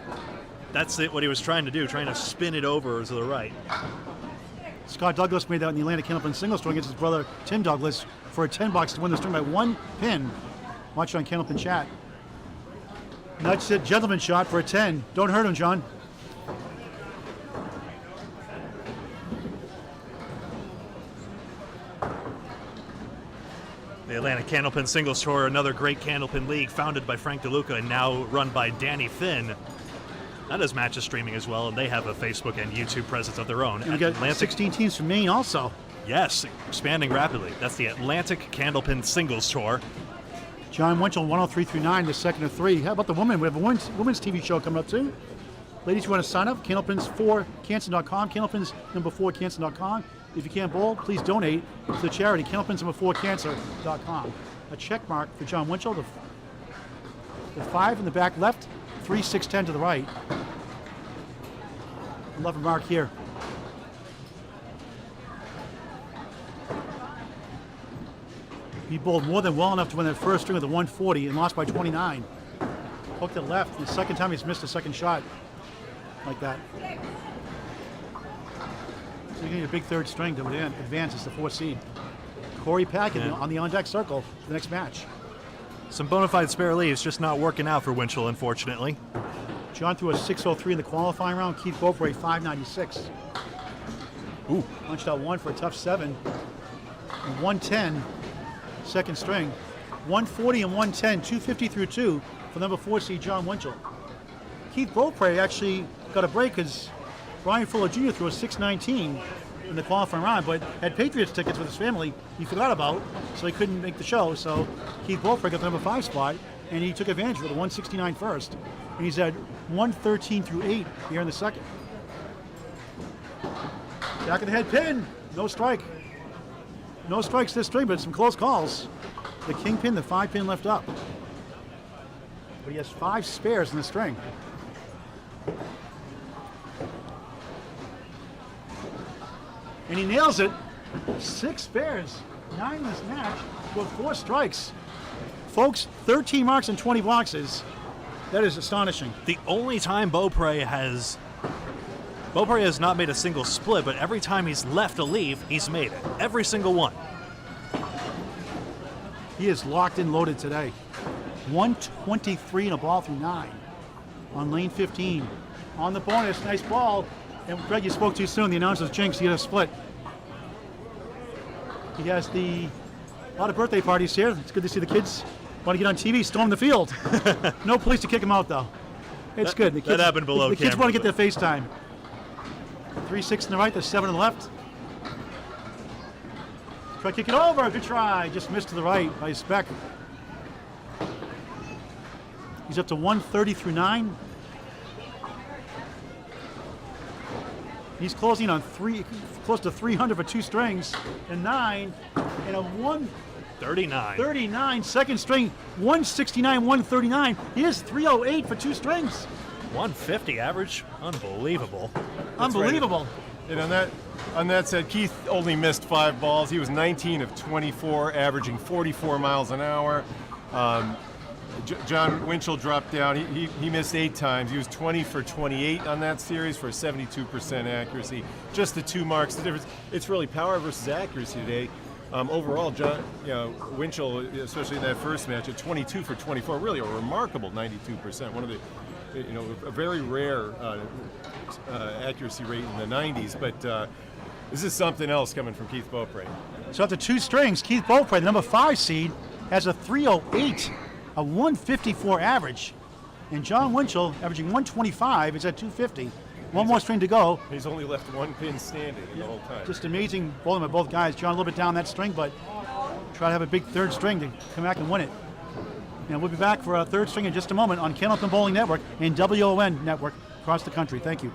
That's what he was trying to do, trying to spin it over to the right. Scott Douglas made that in the Atlantic Candlepin single string against his brother Tim Douglas for a 10 bucks to win the string by 1 pin. Watch it on Candlepin chat. Nudge it, gentleman shot for a 10. Don't hurt him, John. The Atlantic Candlepin Singles Tour, another great Candlepin league founded by Frank DeLuca and now run by Danny Finn. That is matches streaming as well, and they have a Facebook and YouTube presence of their own. And we got 16 teams from Maine also. Yes, expanding rapidly. That's the Atlantic Candlepin Singles Tour. John Winchell, 103 through 9, the second of 3. How about the women? We have a women's TV show coming up too. Ladies, you want to sign up? Candlepins4Canson.com. Candlepins number 4Canson.com. If you can't bowl, please donate to the charity Candlepins number 4Cancer.com. A check mark for John Winchell. The 5 in the back left, 3, 6, 10 to the right. 11 mark here. He bowled more than well enough to win that first string with the 140 and lost by 29. Hooked it left. The second time he's missed a second shot like that. So you get a big third string to advance as the 4th seed. Korey Packard on the on-deck circle for the next match. Some bona fide spare leaves just not working out for Winchell, unfortunately. John threw a 603 in the qualifying round. Keith Beaupre 596. Ooh, punched out 1 for a tough 7. And 110. Second string, 140 and 110, 250 through 2 for number 4 seed John Winchell. Keith Beaupre actually got a break because Brian Fuller Jr. threw a 619 in the qualifying round, but had Patriots tickets with his family he forgot about, so he couldn't make the show. So Keith Beaupre got the number 5 spot, and he took advantage with a 169 first. And he's at 113 through 8 here in the second. Back of the head pin, no strike. No strikes this string, but some close calls. The king pin, the 5 pin left up. But he has 5 spares in the string. And he nails it. 6 spares, 9 in this match with 4 strikes. Folks, 13 marks in 20 boxes. That is astonishing. The only time Beaupre has not made a single split, but every time he's left a leave, he's made it. Every single one. He is locked and loaded today. 123 in a ball through 9 on lane 15. On the bonus, nice ball. And Greg, you spoke too soon. The announcer's jinx, he had a split. He has the A lot of birthday parties here. It's good to see the kids want to get on TV, storm the field. No police to kick them out, though. It's good. The kids, that happened below the kids camera, want to get their FaceTime. 3-6 on the right, there's 7 on the left. Try to kick it over. Good try. Just missed to the right by Speck. He's up to 130 through 9. He's closing on close to 300 for 2 strings and 9 and a 139 second string, 169, 139. He is 308 for 2 strings. 150 average, unbelievable. Unbelievable. And on that set, Keith only missed 5 balls. He was 19 of 24, averaging 44 miles an hour. John Winchell dropped down. He missed 8 times. He was 20 for 28 on that series for a 72% accuracy. Just the 2 marks. The difference. It's really power versus accuracy today. Overall, Winchell, especially in that first match, at 22 for 24, really a remarkable 92%. One of the, a very rare accuracy rate in the 90s. But this is something else coming from Keith Beaupre. So after 2 strings, Keith Beaupre, the number 5 seed, has a 308. A 154 average, and John Winchell, averaging 125, is at 250. One more string to go. He's only left 1 pin standing the whole time. Just amazing bowling by both guys. John a little bit down that string, but try to have a big 3rd string to come back and win it. And we'll be back for a 3rd string in just a moment on Candlepin Bowling Network and WON Network across the country. Thank you.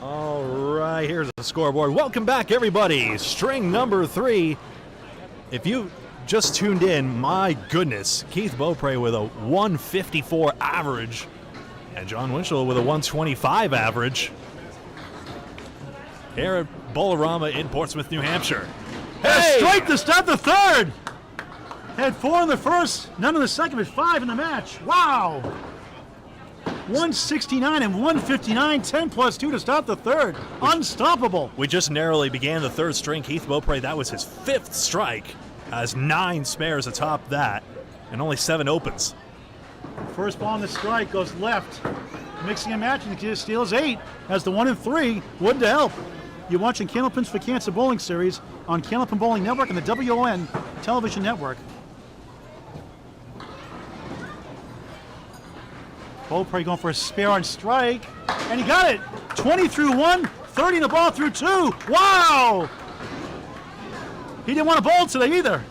All right, here's the scoreboard. Welcome back, everybody. String number 3. If you just tuned in, my goodness, Keith Beaupre with a 154 average and John Winchell with a 125 average here at Bowl-o-Rama in Portsmouth, New Hampshire. Hey! Strike to start the 3rd. Had 4 in the first, none in the second, but 5 in the match. Wow. 169 and 159, 10 plus 2 to start the 3rd. Unstoppable. We just narrowly began the 3rd string. Keith Beaupre, that was his 5th strike, has 9 spares atop that, and only 7 opens. First ball on the strike goes left. Mixing and matching, he steals 8. Has the 1 and 3. Wood to help. You're watching Candlepins for Cancer Bowling Series on Candlepin Bowling Network and the WON Television Network. Beaupre going for a spare on strike, and he got it. 20 through 1, 30 in the ball through 2. Wow! He didn't want to bowl today either.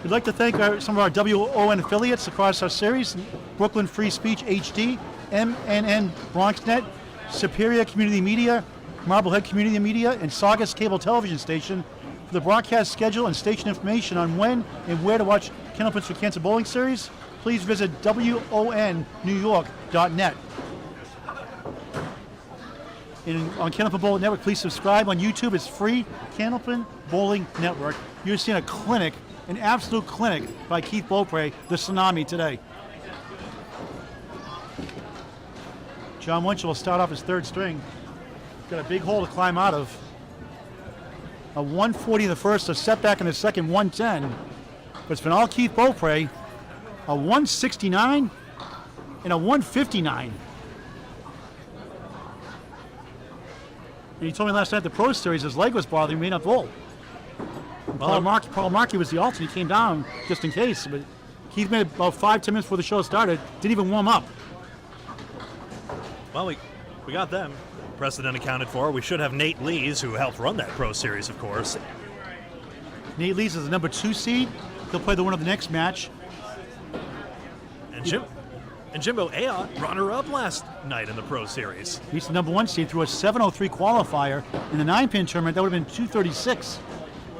We'd like to thank some of our WON affiliates across our series: Brooklyn Free Speech HD, MNN BronxNet, Superior Community Media, Marblehead Community Media, and Saugus Cable Television Station. For the broadcast schedule and station information on when and where to watch Candlepins for Cancer Bowling Series, please visit WONNewYork.net. On Candlepin Bowling Network, please subscribe on YouTube. It's free. Candlepin Bowling Network. You're seeing a clinic, an absolute clinic by Keith Beaupre, the Tsunami today. John Winchell will start off his third string. Got a big hole to climb out of. A 140 in the first, a setback in the second, 110. But it's been all Keith Beaupre. A 169 and a 159. And he told me last night at the Pro Series his leg was bothering him, he may not bowl. Paul Markey was the alternate. He came down just in case. But Keith made about 5-10 minutes before the show started. Didn't even warm up. Well, we got them. Precedent accounted for. We should have Nate Lees, who helped run that Pro Series, of course. Nate Lees is the number 2 seed. He'll play the winner of the next match. And Jimbo Ayotte, runner-up last night in the Pro Series. He's the number 1 seed through a 703 qualifier. In the 9-pin tournament, that would have been 236.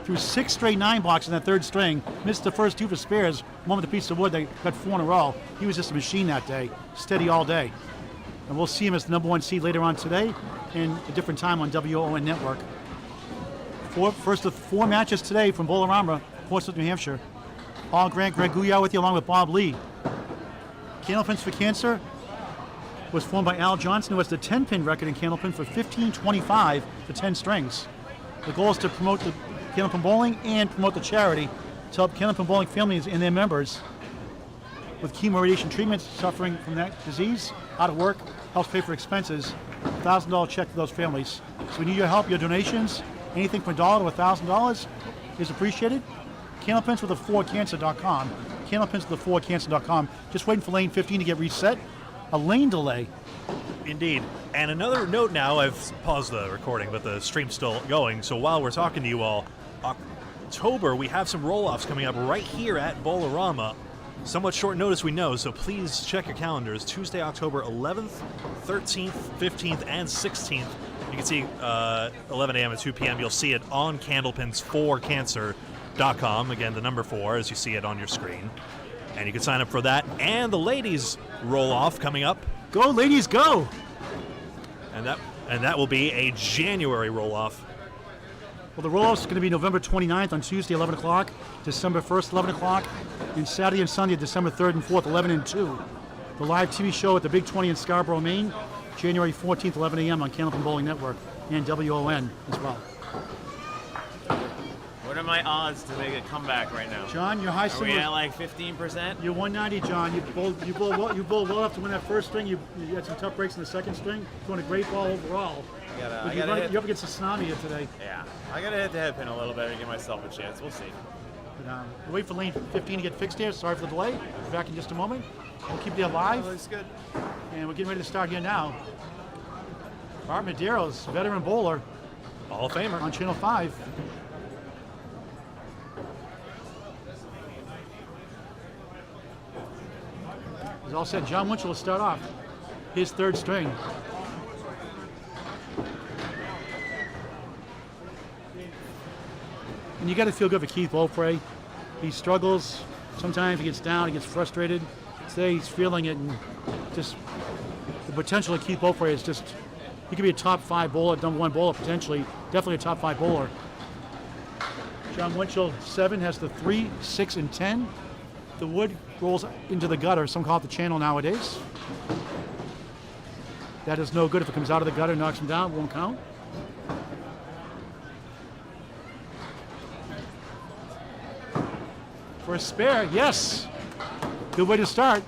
Through 6 straight 9 blocks in that third string. Missed the first 2 for spares. One with a piece of wood. They got 4 in a row. He was just a machine that day. Steady all day. And we'll see him as the number 1 seed later on today and a different time on WON Network. First of 4 matches today from Bowl-o-Rama, Portsmouth, New Hampshire. Paul Grant, Greg Guyot with you along with Bob Lee. Candlepins for Cancer was formed by Al Johnson, who has the 10-pin record in Candlepin for 15.25 for 10 strings. The goal is to promote the Candlepin bowling and promote the charity to help Candlepin bowling families and their members with chemo radiation treatments suffering from that disease, out of work, helps pay for expenses. $1,000 check to those families. So we need your help, your donations. Anything from $1 to $1,000 is appreciated. Candlepins with a 4cancer.com. Candlepins with a 4cancer.com. Just waiting for lane 15 to get reset. A lane delay. Indeed. And another note now, I've paused the recording, but the stream's still going. So while we're talking to you all, October, we have some roll-offs coming up right here at Bowl-o-Rama. Somewhat short notice, we know, so please check your calendars. Tuesday, October 11th, 13th, 15th, and 16th. You can see 11 a.m. and 2 p.m. You'll see it on Candlepins4cancer.com. Again, the number 4, as you see it on your screen. And you can sign up for that. And the ladies roll-off coming up. Go, ladies, go! And that will be a January roll-off. Well, the roll-off is going to be November 29th on Tuesday, 11 o'clock, December 1st, 11 o'clock, and Saturday and Sunday, December 3rd and 4th, 11 and 2. The live TV show at the Big 20 in Scarborough, Maine, January 14th, 11 a.m. on Candlepin Bowling Network and WON as well. What are my odds to make a comeback right now? John, your high Are we at like 15%? You're 190, John. You bowled well enough to win that first string. You had some tough breaks in the second string. Doing a great ball overall. You're up against the tsunami here today. Yeah, I gotta hit the head pin a little better to give myself a chance. We'll see. But, we'll wait for lane 15 to get fixed here. Sorry for the delay. We'll be back in just a moment. We'll keep you alive. Looks good. And we're getting ready to start here now. Art Medeiros, veteran bowler. Hall of Famer. On Channel 5. He's all set. John Winchell will start off his third string. And you got to feel good for Keith Beaupre. He struggles. Sometimes he gets down, he gets frustrated. Today he's feeling it, and just the potential of Keith Beaupre is just, he could be a top 5 bowler, number 1 bowler potentially, definitely a top 5 bowler. John Winchell, 7, has the 3, 6, and 10. The wood rolls into the gutter. Some call it the channel nowadays. That is no good. If it comes out of the gutter, knocks him down, it won't count. For a spare, yes. Good way to start.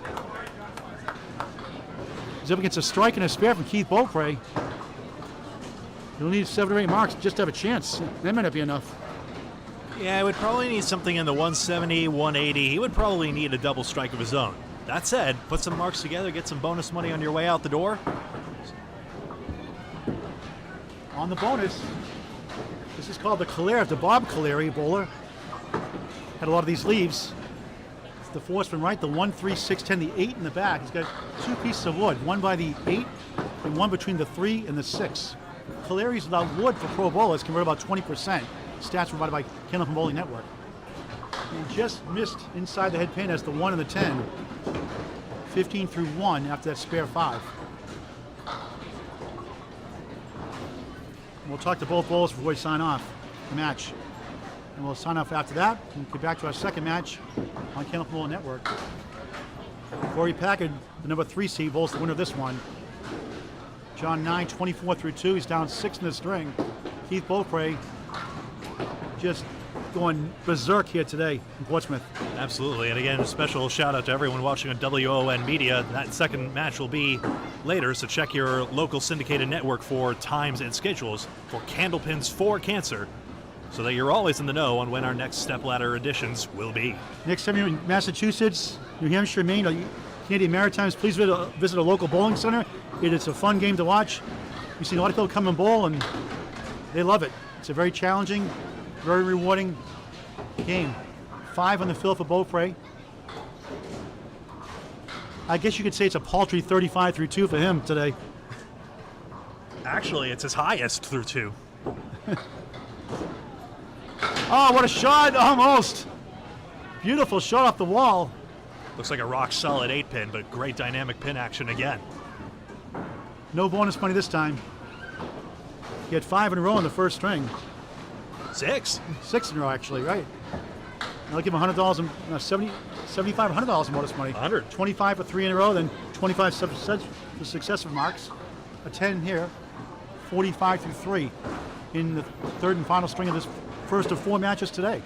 He's up against a strike and a spare from Keith Beaupre. He'll need 7 or 8 marks just to have a chance. That might not be enough. Yeah, he would probably need something in the 170, 180. He would probably need a double strike of his own. That said, put some marks together, get some bonus money on your way out the door. On the bonus, this is called the Calera, the Bob Caleri bowler. Had a lot of these leaves. It's the 4 spin right, the 1, 3, 6, 10, the 8 in the back. He's got 2 pieces of wood, one by the 8 and one between the 3 and the 6. Caleri's without wood for pro bowlers convert about 20%. Stats provided by Candlepin Bowling Network. He just missed inside the head pin as the 1 and the 10. 15 through 1 after that spare 5. And we'll talk to both bowlers before we sign off the match. And we'll sign off after that and get back to our second match on Candlepin Bowling Network. Korey Packard, the number 3 seed, bowls the winner of this one. John 9, 24 through 2. He's down 6 in the string. Keith Beaupre just going berserk here today in Portsmouth. Absolutely. And again, a special shout out to everyone watching on WON Media. That second match will be later, so check your local syndicated network for times and schedules for Candlepins for Cancer, so that you're always in the know on when our next Stepladder editions will be. Next time you're in Massachusetts, New Hampshire, Maine, or Canadian Maritimes, please visit a local bowling center. It is a fun game to watch. We've seen a lot of people come and bowl, and they love it. It's a very challenging, very rewarding game. 5 on the field for Beaupre. I guess you could say it's a paltry 35 through 2 for him today. Actually, it's his highest through 2. Oh, what a shot! Almost. Beautiful shot off the wall. Looks like a rock solid 8-pin, but great dynamic pin action again. No bonus money this time. He had 5 in a row in the first string. 6. 6 in a row, actually, right? I'll give him $100 and $75, $100 in bonus money. 100. 25 for 3 in a row, then 25 for successive marks. A 10 here. 45 through 3 in the third and final string of this first of 4 matches today.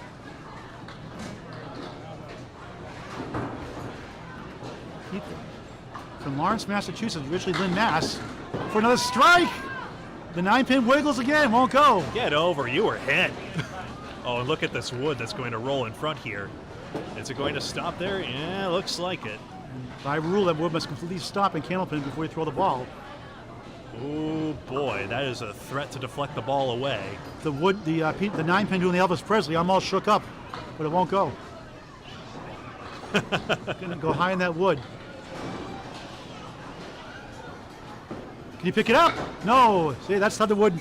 From Lawrence, Massachusetts, originally Lynn, Mass, for another strike. The 9-pin wiggles again, won't go. Get over, you were hit. Oh, and look at this wood that's going to roll in front here. Is it going to stop there? Yeah, looks like it. By rule, that wood must completely stop in Candlepin before you throw the ball. Oh boy, that is a threat to deflect the ball away. The wood, the 9-pin doing the Elvis Presley, I'm all shook up, but it won't go. Gonna go high in that wood. Can you pick it up? No. See, that's how the wood.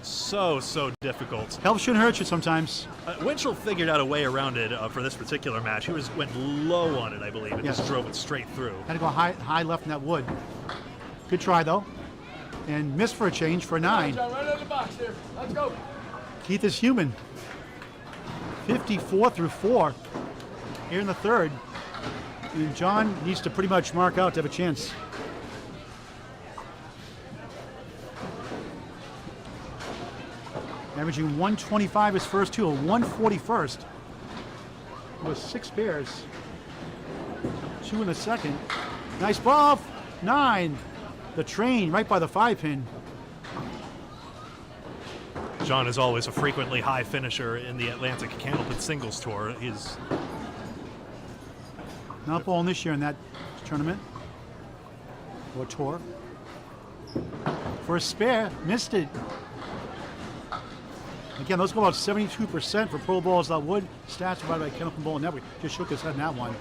So difficult. Help shouldn't hurt you sometimes. Winchell figured out a way around it for this particular match. He went low on it, I believe, and Yes. just drove it straight through. Had to go high left in that wood. Good try though, and missed for a change for a 9. John, right out of the box here. Let's go. Keith is human. 54 through 4 here in the third. And John needs to pretty much mark out to have a chance. Averaging 125 his first 2, a 141st with 6 pairs. 2 in the second. Nice ball. 9. The train right by the 5-pin. John is always a frequently high finisher in the Atlantic Candlepin Singles Tour. He's not bowling this year in that tournament or tour. For a spare, missed it. Again, those go about 72% for pro bowls that wood. Stats provided by Candlepin Bowling Network. Just shook his head in that one.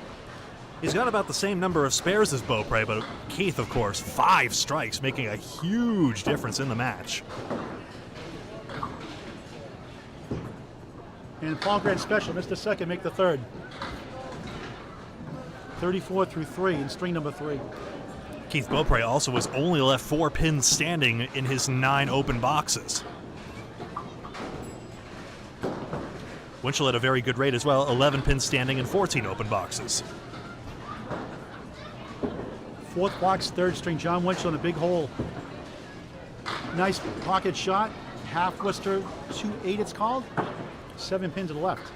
He's got about the same number of spares as Beaupre, but Keith, of course, 5 strikes, making a huge difference in the match. And Paul Grant special, missed the second, make the third. 34 through 3 in string number 3. Keith Beaupre also was only left 4 pins standing in his 9 open boxes. Winchell had a very good rate as well, 11 pins standing in 14 open boxes. 4th box, 3rd string, John Winchell in a big hole. Nice pocket shot, half Worcester, 2-8 it's called. 7 pins to the left.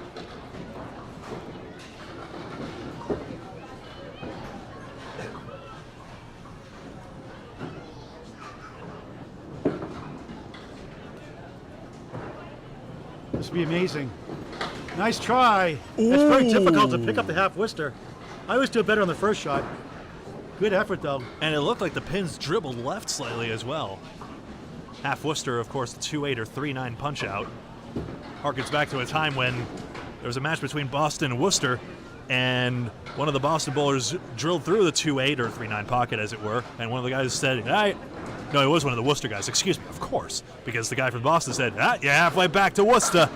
This would be amazing. Nice try. It's very difficult to pick up the half Worcester. I always do it better on the first shot. Good effort though. And it looked like the pins dribbled left slightly as well. Half Worcester, of course, the 2-8 or 3-9 punch out. Harkens back to a time when there was a match between Boston and Worcester, and one of the Boston bowlers drilled through the 2-8 or 3-9 pocket, as it were, and one of the guys said, no, it was one of the Worcester guys, excuse me, of course, because the guy from Boston said, you're halfway back to Worcester.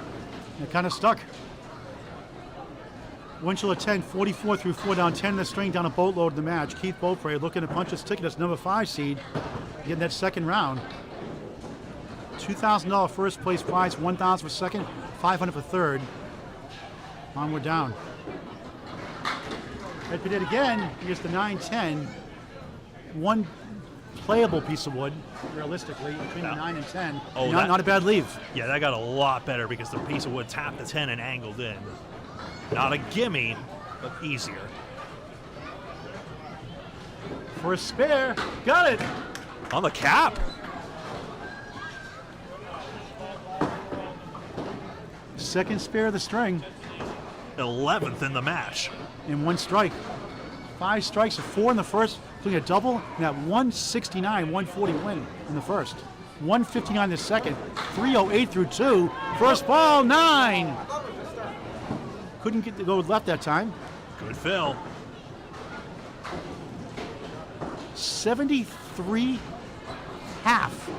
It kind of stuck. Winchell at 10, 44 through 4, down 10 in the string, down a boatload in the match. Keith Beaupre looking to punch his ticket as number 5 seed, getting that second round. $2,000 first place prize, $1,000 for second, $500 for third. Onward down. Ed Padette again, he gets the 9-10. playable piece of wood, realistically, between the 9 and 10. Oh, not a bad leave. Yeah, that got a lot better because the piece of wood tapped the 10 and angled in. Not a gimme, but easier. For a spare, got it. On the cap. Second spare of the string. 11th in the match. In 1 strike. 5 strikes, 4 in the first, including a double, and that 169, 140 win in the first. 159 the second. 308 through 2. First ball, 9. Couldn't get to go left that time. Good fill. 73 half.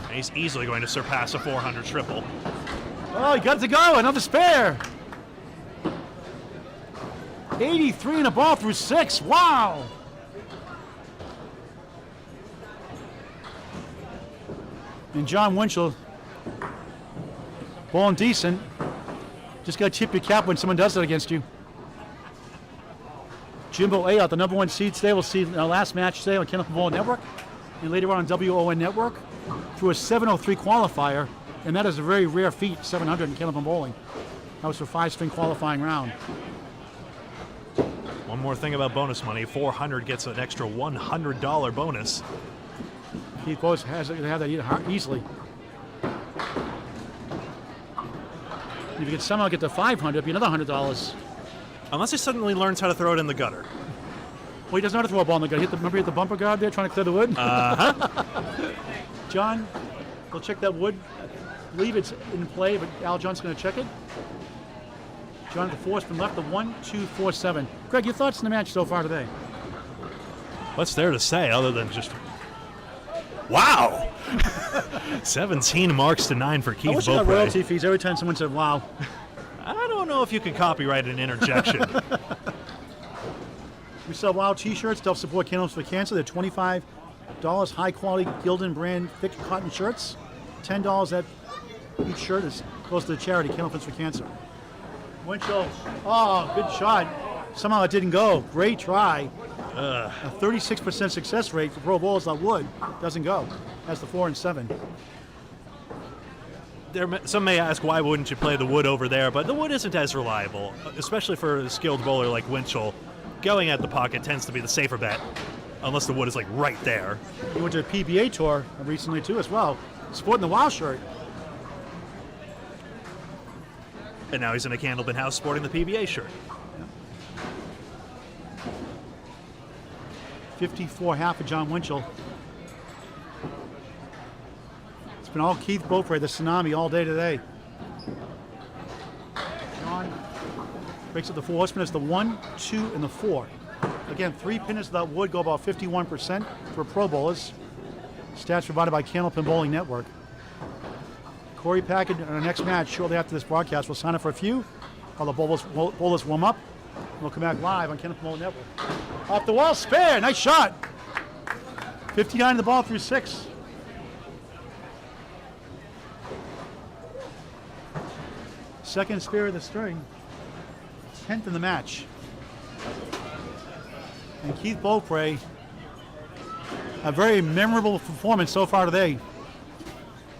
And he's easily going to surpass a 400 triple. Oh, he got it to go. Another spare. 83 in a ball through 6. Wow. And John Winchell, bowling decent. Just got to tip your cap when someone does that against you. Jimbo Ayotte, the number 1 seed today. We'll see our last match today on Candlepin Bowling Network and later on WON Network through a 703 qualifier. And that is a very rare feat, 700 in Candlepin Bowling. That was for 5-string qualifying round. One more thing about bonus money. 400 gets an extra $100 bonus. Keith Bose has to have that easily. If you could somehow get to 500, it'd be another $100. Unless he suddenly learns how to throw it in the gutter. Well, he doesn't know how to throw a ball in the gutter. Remember he hit the bumper guard there trying to clear the wood? John, we'll check that wood. I believe it's in play, but Al John's going to check it. John at the 4 spin left, the 1, 2, 4, 7. Greg, your thoughts on the match so far today? What's there to say other than just, wow! 17 marks to 9 for Keith I wish I got Beaupre. royalty fees every time someone said, wow. I don't know if you could copyright an interjection. We sell WOW t-shirts to help support Candlepins for Cancer. They're $25 high-quality Gildan brand thick cotton shirts. $10 that each shirt goes to the charity Candlepins for Cancer. Winchell, oh, good shot. Somehow it didn't go. Great try. A 36% success rate for pro bowlers that would. Doesn't go. That's the 4 and 7. Some may ask, why wouldn't you play the wood over there? But the wood isn't as reliable, especially for a skilled bowler like Winchell. Going at the pocket tends to be the safer bet, unless the wood is like right there. He went to a PBA tour recently too as well, sporting the WOW shirt. And now he's in a Candlepin house sporting the PBA shirt. 54 half of John Winchell. It's been all Keith Beaupre, the tsunami, all day today. John breaks up the 4 horsemen. It's the 1, 2, and the 4. Again, 3 pinners that would go about 51% for pro bowlers. Stats provided by Candlepin Bowling Network. Korey, Packard, in our next match, shortly after this broadcast, we'll sign up for a few while the bowlers warm up. We'll come back live on Candlepin Bowling Network. Off the wall, spare, nice shot. 59 in the ball through 6. Second spare of the string. 10th in the match. And Keith Beaupre, a very memorable performance so far today.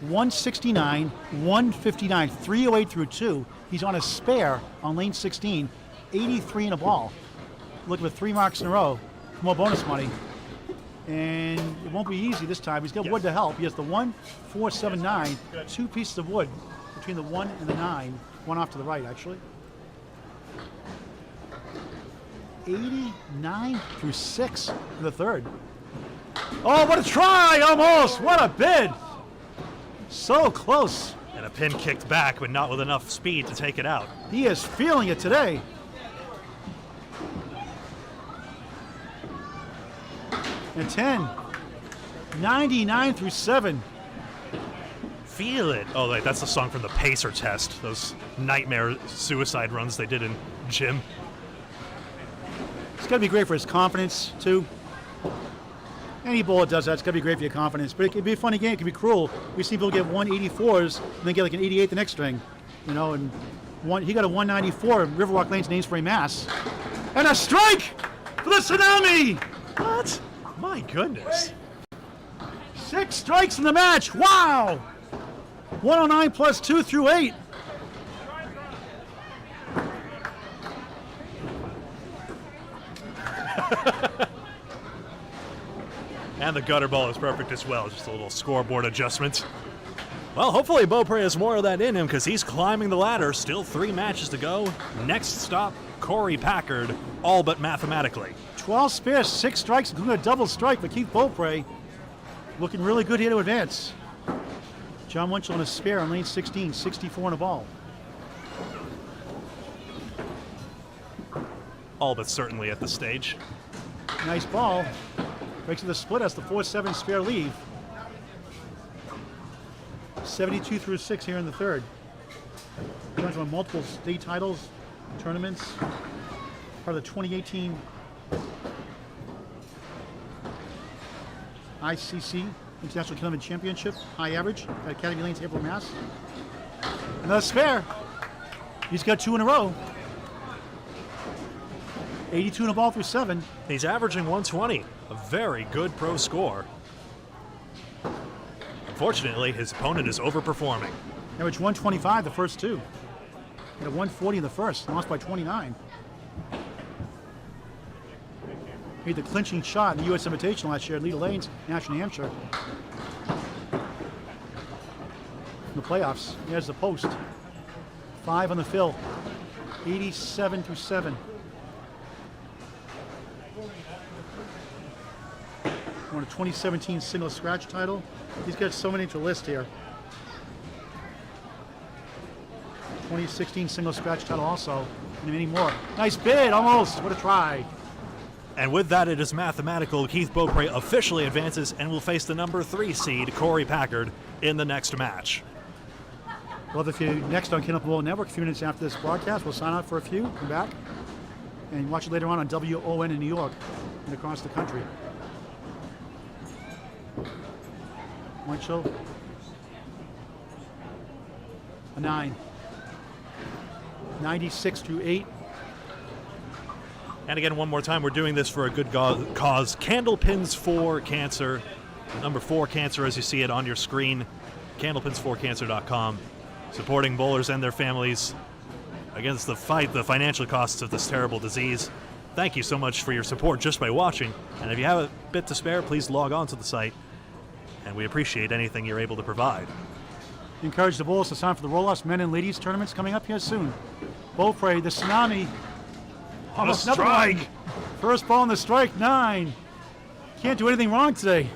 169, 159, 308 through 2. He's on a spare on lane 16, 83 in a ball. Looking for 3 marks in a row, more bonus money. And it won't be easy this time. He's got wood to help. He has the 1, 4, 7, 9, 2 pieces of wood between the 1 and the 9. One off to the right, actually. 89 through 6 in the third. Oh, what a try! Almost! What a bid! So close. And a pin kicked back, but not with enough speed to take it out. He is feeling it today. And 10. 99 through 7. Feel it. Oh, wait, that's the song from the Pacer test. Those nightmare suicide runs they did in gym. It's got to be great for his confidence, too. Any bowler does that. It's got to be great for your confidence. But it could be a funny game. It could be cruel. We see people get 184s and then get like an 88 the next string. You know, and he got a 194 in Riverwalk Lanes in Amesbury, Mass. And a strike for the Tsunami! What? My goodness. 6 strikes in the match. Wow! 109 plus 2 through 8. And the gutter ball is perfect as well. Just a little scoreboard adjustment. Well, hopefully Beaupre has more of that in him because he's climbing the ladder. Still 3 matches to go. Next stop, Korey Packard, all but mathematically. 12 spares, 6 strikes, including a double strike for Keith Beaupre. Looking really good here to advance. John Winchell on a spare on lane 16, 64 on the ball. All but certainly at the stage. Nice ball. Breaks to the split as the 4-7 spare leave. 72 through 6 here in the third. Jones won multiple state titles, tournaments. Part of the 2018 ICC International Candlepin Championship, high average at Academy Lanes, April, Mass. Another spare. He's got 2 in a row. 82 in the ball through 7. He's averaging 120, a very good pro score. Unfortunately, his opponent is overperforming. Average 125 the first 2. At 140 in the first, lost by 29. Made the clinching shot in the U.S. Invitational last year at Leader Lanes, National New Hampshire. In the playoffs, there's the post. 5 on the fill. 87 through 7. Won a 2017 single scratch title. He's got so many to list here. 2016 single scratch title also, and many more. Nice bid, almost. What a try. And with that, it is mathematical. Keith Beaupre officially advances and will face the number 3 seed, Korey Packard, in the next match. Well, if you next on Candlepin World Network, a few minutes after this broadcast, we'll sign out for a few, come back, and watch it later on WON in New York and across the country. Winchell. A 9. 96 through 8. And again, one more time, we're doing this for a good cause. Candlepins for Cancer. Number 4 Cancer, as you see it on your screen. Candlepins4cancer.com. Supporting bowlers and their families against the fight, the financial costs of this terrible disease. Thank you so much for your support just by watching. And if you have a bit to spare, please log on to the site. And we appreciate anything you're able to provide. Encourage the bowlers to sign for the roll-offs men and ladies tournaments coming up here soon. Beaupre, the Tsunami. Almost another one. First ball on the strike, 9. Can't do anything wrong today.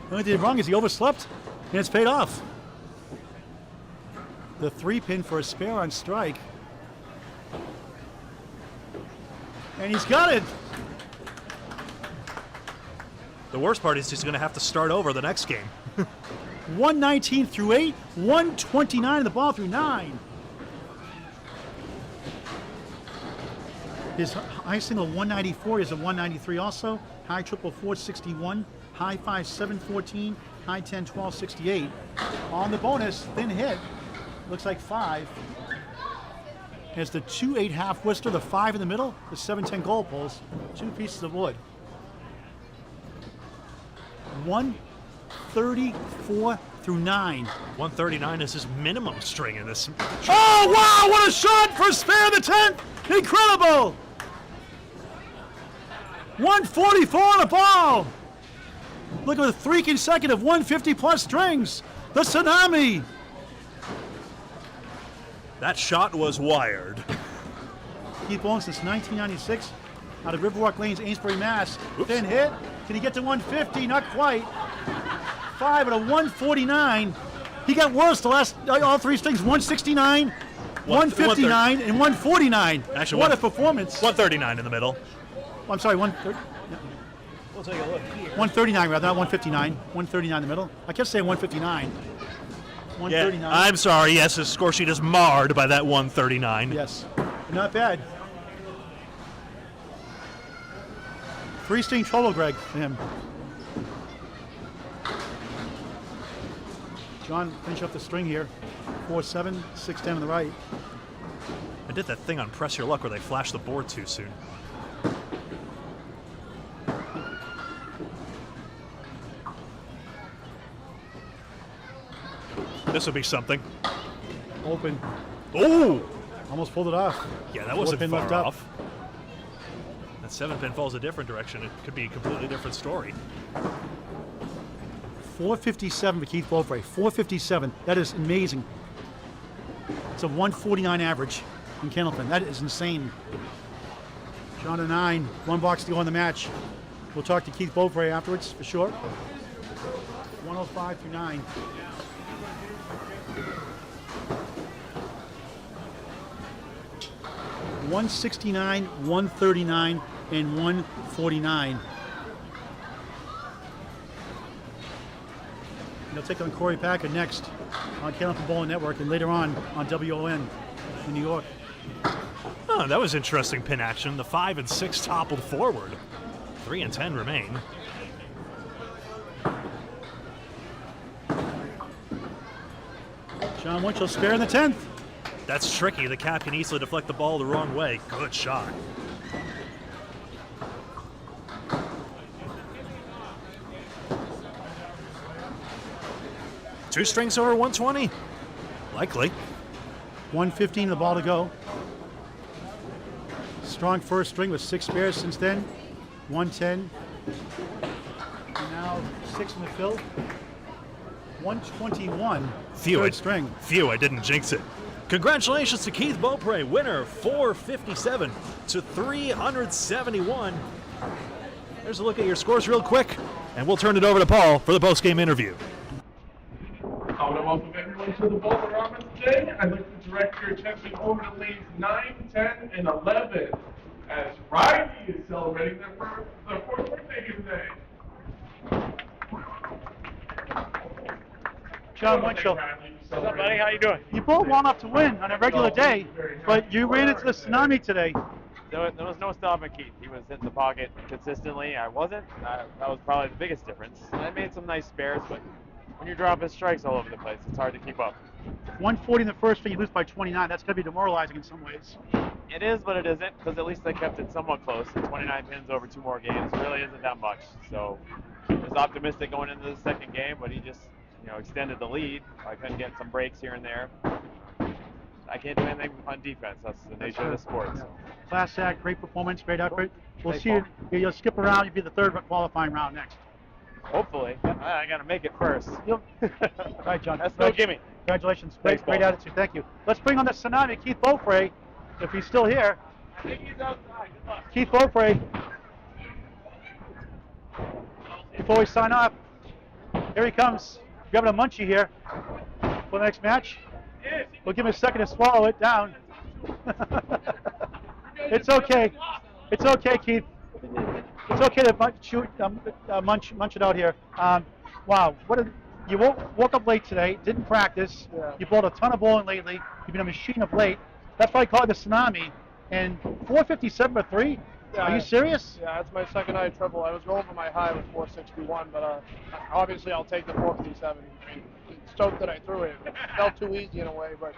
The only thing he did wrong is he overslept, and it's paid off. The 3-pin for a spare on strike. And he's got it. The worst part is he's going to have to start over the next game. 119 through 8, 129 in the ball through 9. His high single 194 is a 193 also. High triple 461, high 5 714, high 10 1268. On the bonus, thin hit, looks like 5. Has the 2-8 half Worcester, the 5 in the middle, the 7-10 gold poles, 2 pieces of wood. 134 through 9. 139 is his minimum string in this. Oh, wow, what a shot for spare the 10th. Incredible. 144 on the ball. Look at the 3 consecutive 150 plus strings. The Tsunami. That shot was wired. Keith Bowling since 1996 out of Riverwalk Lanes, Amesbury, Mass. Oops. Thin hit. Can he get to 150? Not quite. 5 at a 149. He got worse the last, all 3 strings, 169, 159, and 149. Actually, what a performance. 139 in the middle. I'm sorry, 130. We'll take a look here. 139 rather, not 159. 139 in the middle. I kept saying 159. 139. Yeah, I'm sorry. Yes, his score sheet is marred by that 139. Yes, not bad. 3-string trouble, Greg, for him. John, finish up the string here. 4-7, 6-10 on the right. And did that thing on Press Your Luck where they flash the board too soon. This would be something. Open. Oh! Almost pulled it off. Yeah, that wasn't 4-pin far left up. off. That 7-pin falls a different direction. It could be a completely different story. 457 for Keith Beaupre. 457. That is amazing. It's a 149 average in Candlepin. That is insane. John a 9. 1 box to go in the match. We'll talk to Keith Beaupre afterwards for sure. 105 through 9. $169, 139, and 149. They'll take on Korey Packard next on Candlepin Bowling Network and later on WON in New York. Oh, that was interesting pin action. The 5 and 6 toppled forward. 3 and 10 remain. John Winchell spare in the 10th. That's tricky. The cap can easily deflect the ball the wrong way. Good shot. Two strings over 120? Likely. 115 the ball to go. Strong first string with 6 spares since then. 110. And now 6 in the fill. 121. Third string. Phew, I didn't jinx it. Congratulations to Keith Beaupre, winner 457 to 371. There's a look at your scores real quick, and we'll turn it over to Paul for the post-game interview. I want to welcome everyone to the Bowl-o-Rama today. I'd like to direct your attention over to lanes 9, 10, and 11 as Riley is celebrating their 4th birthday today. John Winchell. What's up, buddy? How you doing? You both want up to win on a regular day, but you ran into the tsunami today. There was no stopping Keith. He was hitting the pocket consistently. I wasn't. That was probably the biggest difference. I made some nice spares, but when you're dropping strikes all over the place, it's hard to keep up. 140 in the first string, you lose by 29. That's going to be demoralizing in some ways. It is, but it isn't, because at least I kept it somewhat close. 29 pins over 2 more games really isn't that much. So I was optimistic going into the second game, but he just extended the lead. I couldn't get some breaks here and there. I can't do anything on defense. That's the nature of the sport. So. Class act, great performance, great effort. We'll Thanks, see you. Paul. You'll skip around. You'll be the 3rd qualifying round next. Hopefully. I got to make it first. Yep. All right, John. That's no gimme. Congratulations. Thanks, Great Paul. attitude. Thank you. Let's bring on the tsunami, Keith Beaupre, if he's still here. I think he's outside. Good luck. Keith Beaupre. Before we sign off, here he comes. Grabbing a munchie here for the next match. We'll give him a second to swallow it down. It's okay. It's okay, Keith. It's okay to munch it out here. Wow, you woke up late today, didn't practice. Yeah. You bowled a ton of bowling lately. You've been a machine of late. That's why I call it the tsunami. And 457 for 3? Yeah, Are you serious? Yeah, that's my second night triple. I was going for my high with 461, but obviously I'll take the 457. I mean, stoked that I threw it. It felt too easy in a way, but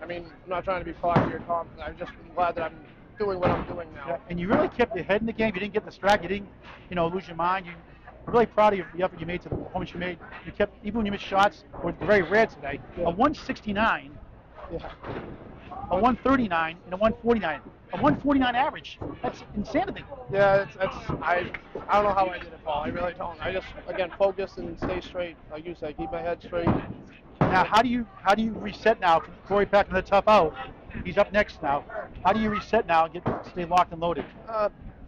I mean, I'm not trying to be cocky or confident. I'm just glad that I'm doing what I'm doing now. Yeah, and you really kept your head in the game. You didn't get distracted. You didn't, lose your mind. I'm really proud of the effort you made to the performance you made. You kept, even when you missed shots, were very rare today. Yeah. A 169, Yeah. a 139, and a 149. A 149 average. That's insanity. Yeah, I don't know how I did it, Paul. I really don't. I just, again, focus and stay straight. Like you said, keep my head straight. Now, how do you reset now? Korey Packard, another tough out. He's up next now. How do you reset now and stay locked and loaded?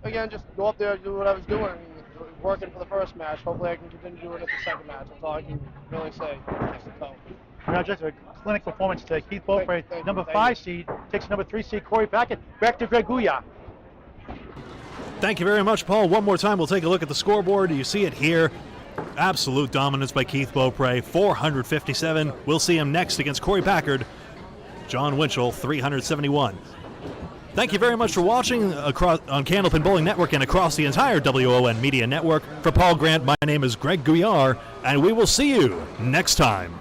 Again, just go up there and do what I was doing. Working for the first match. Hopefully I can continue doing it the second match. That's all I can really say. Congratulations, a clinic performance today. Keith Beaupre, Thank you. number Thank 5 you. seed, takes number 3 seed, Korey Packard. Back to Greg Guya. Thank you very much, Paul. One more time, we'll take a look at the scoreboard. You see it here. Absolute dominance by Keith Beaupre, 457. We'll see him next against Korey Packard. John Winchell, 371. Thank you very much for watching across on Candlepin Bowling Network and across the entire WON Media Network. For Paul Grant, my name is Greg Guyar, and we will see you next time.